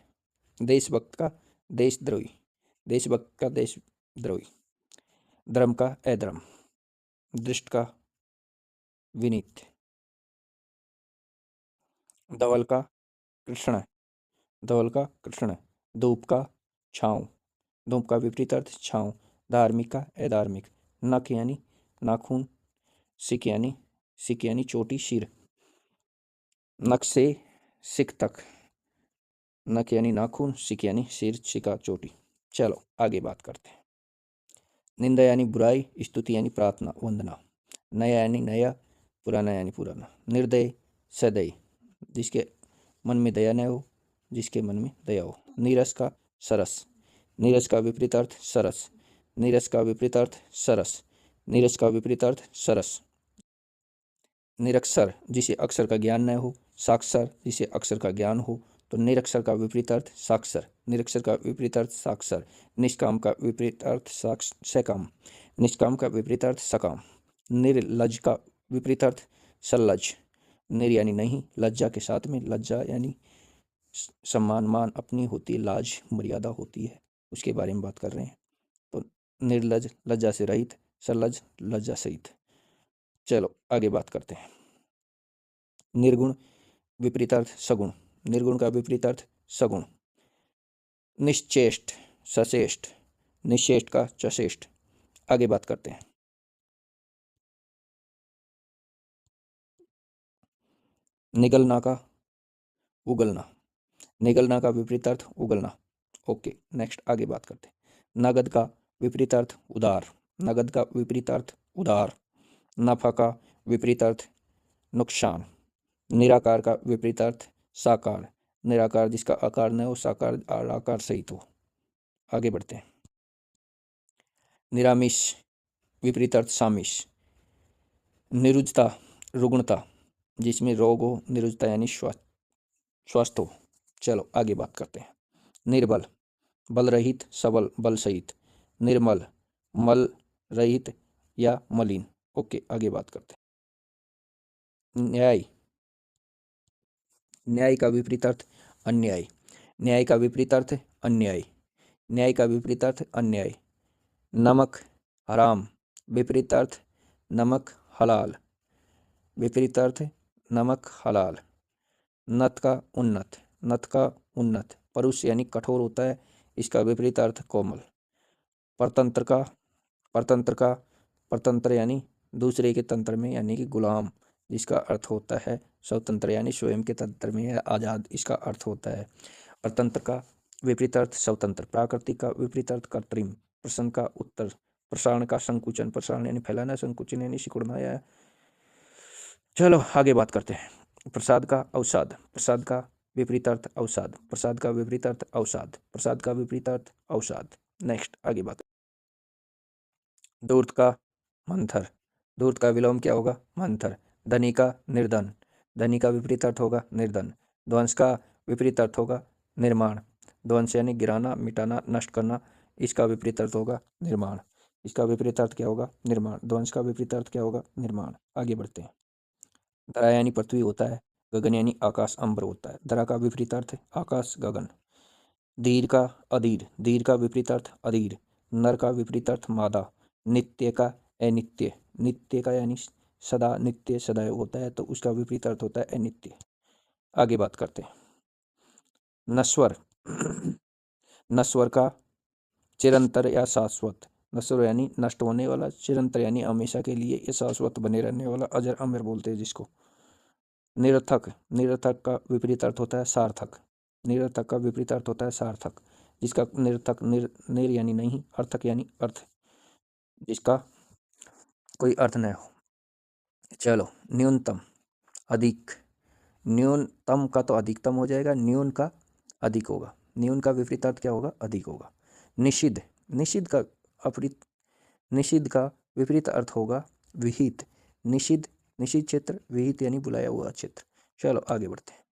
देशभक्त का देशद्रोही। देशभक्त का देशद्रोही। धर्म का अधर्म। दृष्ट का विनीत। धवल का कृष्ण। धवल का कृष्ण। धूप का छाँव। धूप का विपरीत अर्थ छाँव। धार्मिक का अधार्मिक। नख यानी नाखून। सिक यानी चोटी सिर। नख से सिक तक। नख यानी नाखून, सिक यानी सिर, सिका चोटी। चलो आगे बात करते हैं। निंदा यानी बुराई, स्तुति यानी प्रार्थना वंदना। नया यानी नया, पुराना यानी पुराना। निर्दय सदय, जिसके मन में दया न हो, जिसके मन में दया हो। नीरस का सरस। नीरस का विपरीत अर्थ सरस। नीरस का विपरीत अर्थ सरस। नीरस का विपरीत अर्थ सरस। निरक्षर, जिसे अक्षर का ज्ञान न हो। साक्षर, जिसे अक्षर का ज्ञान हो। तो निरक्षर का विपरीत अर्थ साक्षर। निरक्षर का विपरीत अर्थ साक्षर। निष्काम का विपरीत अर्थ सकाम। निष्काम का विपरीत अर्थ सकाम। निर्लज का विपरीत अर्थ सल्लज। निर यानी नहीं, लज्जा के साथ में, लज्जा यानी सम्मान मान अपनी होती है, लाज मर्यादा होती है, उसके बारे में बात कर रहे हैं। तो निर्लज लज्जा से रहित, सल्लज लज्जा सहित। चलो आगे बात करते हैं। निर्गुण विपरीतार्थ सगुण। निर्गुण का विपरीतार्थ सगुण। निश्चेष्ट सचेष्ट। निश्चेष्ट का चचेष्ट। आगे बात करते हैं। निगलना का उगलना। निगलना का विपरीतार्थ उगलना। ओके नेक्स्ट आगे बात करते हैं। नगद का विपरीतार्थ उधार। नगद का विपरीतार्थ उधार। नफा का विपरीतार्थ नुकसान। निराकार का विपरीतार्थ साकार। निराकार जिसका आकार न हो, साकार आकार सहित हो। आगे बढ़ते हैं। निरामिष विपरीतार्थ सामिष। निरुजता रुग्णता, जिसमें रोग हो। निरुजता यानी स्वस्थ हो। चलो आगे बात करते हैं। निर्बल बल रहित, सबल बल सहित। निर्मल मल रहित या मलिन। ओके आगे बात करते हैं। न्याय। न्याय का विपरीतार्थ अन्याय। न्याय का विपरीतार्थ अन्याय। न्याय का विपरीतार्थ अन्याय। नमक हराम, विपरीतार्थ नमक हलाल। विपरीतार्थ नमक हलाल। नत का उन्नत। नत का उन्नत, परुष यानी कठोर होता है, इसका विपरीत अर्थ कोमल। परतंत्र का परतंत्र यानी दूसरे के तंत्र में यानी कि गुलाम, जिसका अर्थ होता है स्वतंत्र यानी स्वयं के तंत्र में या आज़ाद, इसका अर्थ होता है। परतंत्र का विपरीत अर्थ स्वतंत्र। प्राकृतिक का विपरीत अर्थ कृत्रिम। प्रश्न का उत्तर, प्रसारण का संकुचन, प्रसारण यानी फैलाना, संकुचन यानी सिकुड़ना। या चलो आगे बात करते हैं। प्रसाद का अवसाद, प्रसाद का विपरीत अर्थ अवसाद, प्रसाद का विपरीत अर्थ अवसाद, प्रसाद का विपरीत अर्थ अवसाद। नेक्स्ट आगे बात। धूर्त का मंथर, धूर्त का विलोम क्या होगा? मंथर। धनी का निर्धन, धनी का विपरीत अर्थ होगा निर्धन। ध्वंस का विपरीत अर्थ होगा निर्माण। ध्वंस यानी गिराना, मिटाना, नष्ट करना, इसका विपरीत अर्थ होगा निर्माण। इसका विपरीत अर्थ क्या होगा? निर्माण। ध्वंस का विपरीत अर्थ क्या होगा? निर्माण। आगे बढ़ते हैं। धरा यानी पृथ्वी होता है, गगन यानी आकाश अंबर होता है। धरा का विपरीत अर्थ आकाश गगन। धीर का अधीर, धीर का विपरीत अर्थ अधीर। नर का विपरीत अर्थ मादा। नित्य का अनित्य, नित्य का यानी सदा, नित्य सदैव होता है, तो उसका विपरीत अर्थ होता है अनित्य। आगे बात करते हैं। नश्वर नश्वर का चिरंतर या शाश्वत। नश्वर यानी नष्ट होने वाला, चिरंतर यानी हमेशा के लिए, या शाश्वत बने रहने वाला, अजर अमर बोलते हैं जिसको। निरर्थक, निरर्थक का विपरीत अर्थ होता है सार्थक। निरर्थक का विपरीत अर्थ होता है सार्थक, जिसका निरर्थक निर यानी नहीं, अर्थक यानी अर्थ, जिसका कोई अर्थ न हो। चलो न्यूनतम, अधिक। न्यूनतम का तो अधिकतम हो जाएगा, न्यून का अधिक होगा। न्यून का विपरीत अर्थ क्या होगा? अधिक होगा। निषिद्ध, निषिद्ध का अपरित, निषिद्ध का विपरीत अर्थ होगा विहित। निषिद्ध, निषिद्ध क्षेत्र, विहित यानी बुलाया हुआ क्षेत्र। चलो आगे बढ़ते हैं।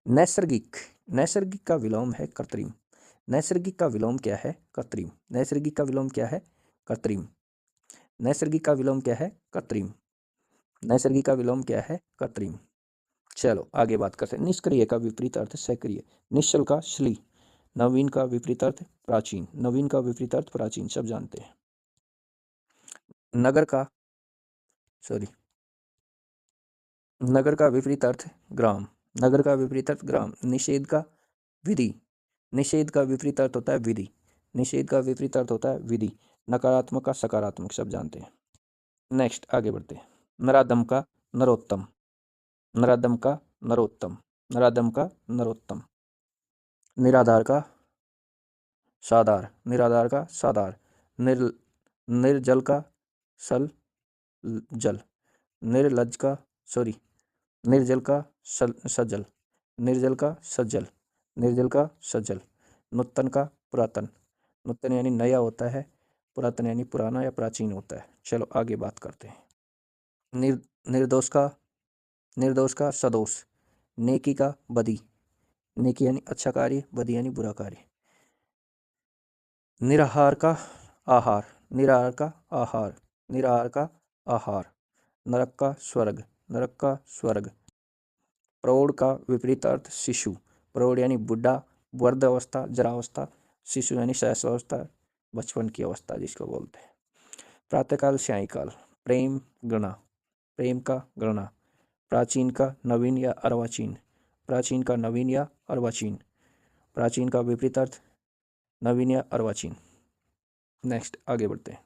नैसर्गिक, नैसर्गिक का विलोम है कृत्रिम। नैसर्गिक का विलोम क्या है? कृत्रिम। नैसर्गिक का विलोम क्या है? कृत्रिम। नैसर्गिक का विलोम क्या है? कृत्रिम। नैसर्गिक का विलोम क्या है? कृत्रिम। चलो आगे बात करते हैं। निष्क्रिय का विपरीत अर्थ सक्रिय। निश्चल का श्ली। नवीन का विपरीत अर्थ प्राचीन। नवीन का विपरीत अर्थ प्राचीन, सब जानते हैं। नगर का, सॉरी, नगर का विपरीत अर्थ ग्राम। नगर का विपरीत अर्थ ग्राम। निषेध का विधि, निषेध का विपरीत अर्थ होता है विधि। निषेध का विपरीत अर्थ होता है विधि। नकारात्मक का सकारात्मक, सब जानते हैं। नेक्स्ट आगे बढ़ते हैं। नराधम का नरोत्तम। नराधम का नरोत्तम। नराधम का नरोत्तम। निराधार का साधार। निराधार का साधार। निर्जल का सल जल। निर्लज का, सॉरी, निर्जल का सजल। निर्जल का सज्जल। निर्जल का सज्जल। नूतन का पुरातन। नूतन यानी नया होता है, पुरातन यानी पुराना या प्राचीन होता है। चलो आगे बात करते हैं। निर्दोष का, निर्दोष का सदोष। नेकी का बदी। नेकी यानी अच्छा कार्य, बदी यानी बुरा कार्य। निराहार का आहार। निराहार का आहार। निराहार का आहार। नरक का स्वर्ग। नरक का स्वर्ग। प्रौढ़ का विपरीत अर्थ शिशु। प्रौढ़ यानी बुढ़ा, वृद्ध अवस्था, जरावस्था। शिशु यानी शैशवावस्था, बचपन की अवस्था जिसको बोलते हैं। प्रातःकाल, सायंकाल। प्रेम गणा, प्रेम का गणना। प्राचीन का नवीन या अर्वाचीन। प्राचीन का नवीन या अर्वाचीन। प्राचीन का विपरीत अर्थ नवीन या अर्वाचीन। नेक्स्ट आगे बढ़ते हैं।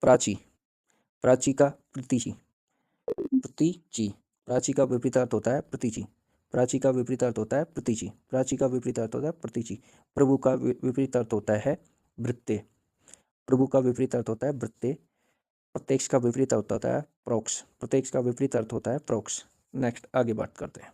प्राची, प्राची का प्रतीची। प्रतीची, प्राची का विपरीत अर्थ होता है प्रतीची। प्राची का विपरीत अर्थ होता है प्रतीची। प्राची का विपरीत अर्थ होता है प्रतीची। प्रभु का विपरीत अर्थ होता है भृत्य। प्रभु का विपरीत अर्थ होता है भृत्य। प्रत्यक्ष का विपरीत अर्थ होता है प्रोक्ष। प्रत्यक्ष का विपरीत अर्थ होता है प्रोक्ष। नेक्स्ट आगे बात करते हैं।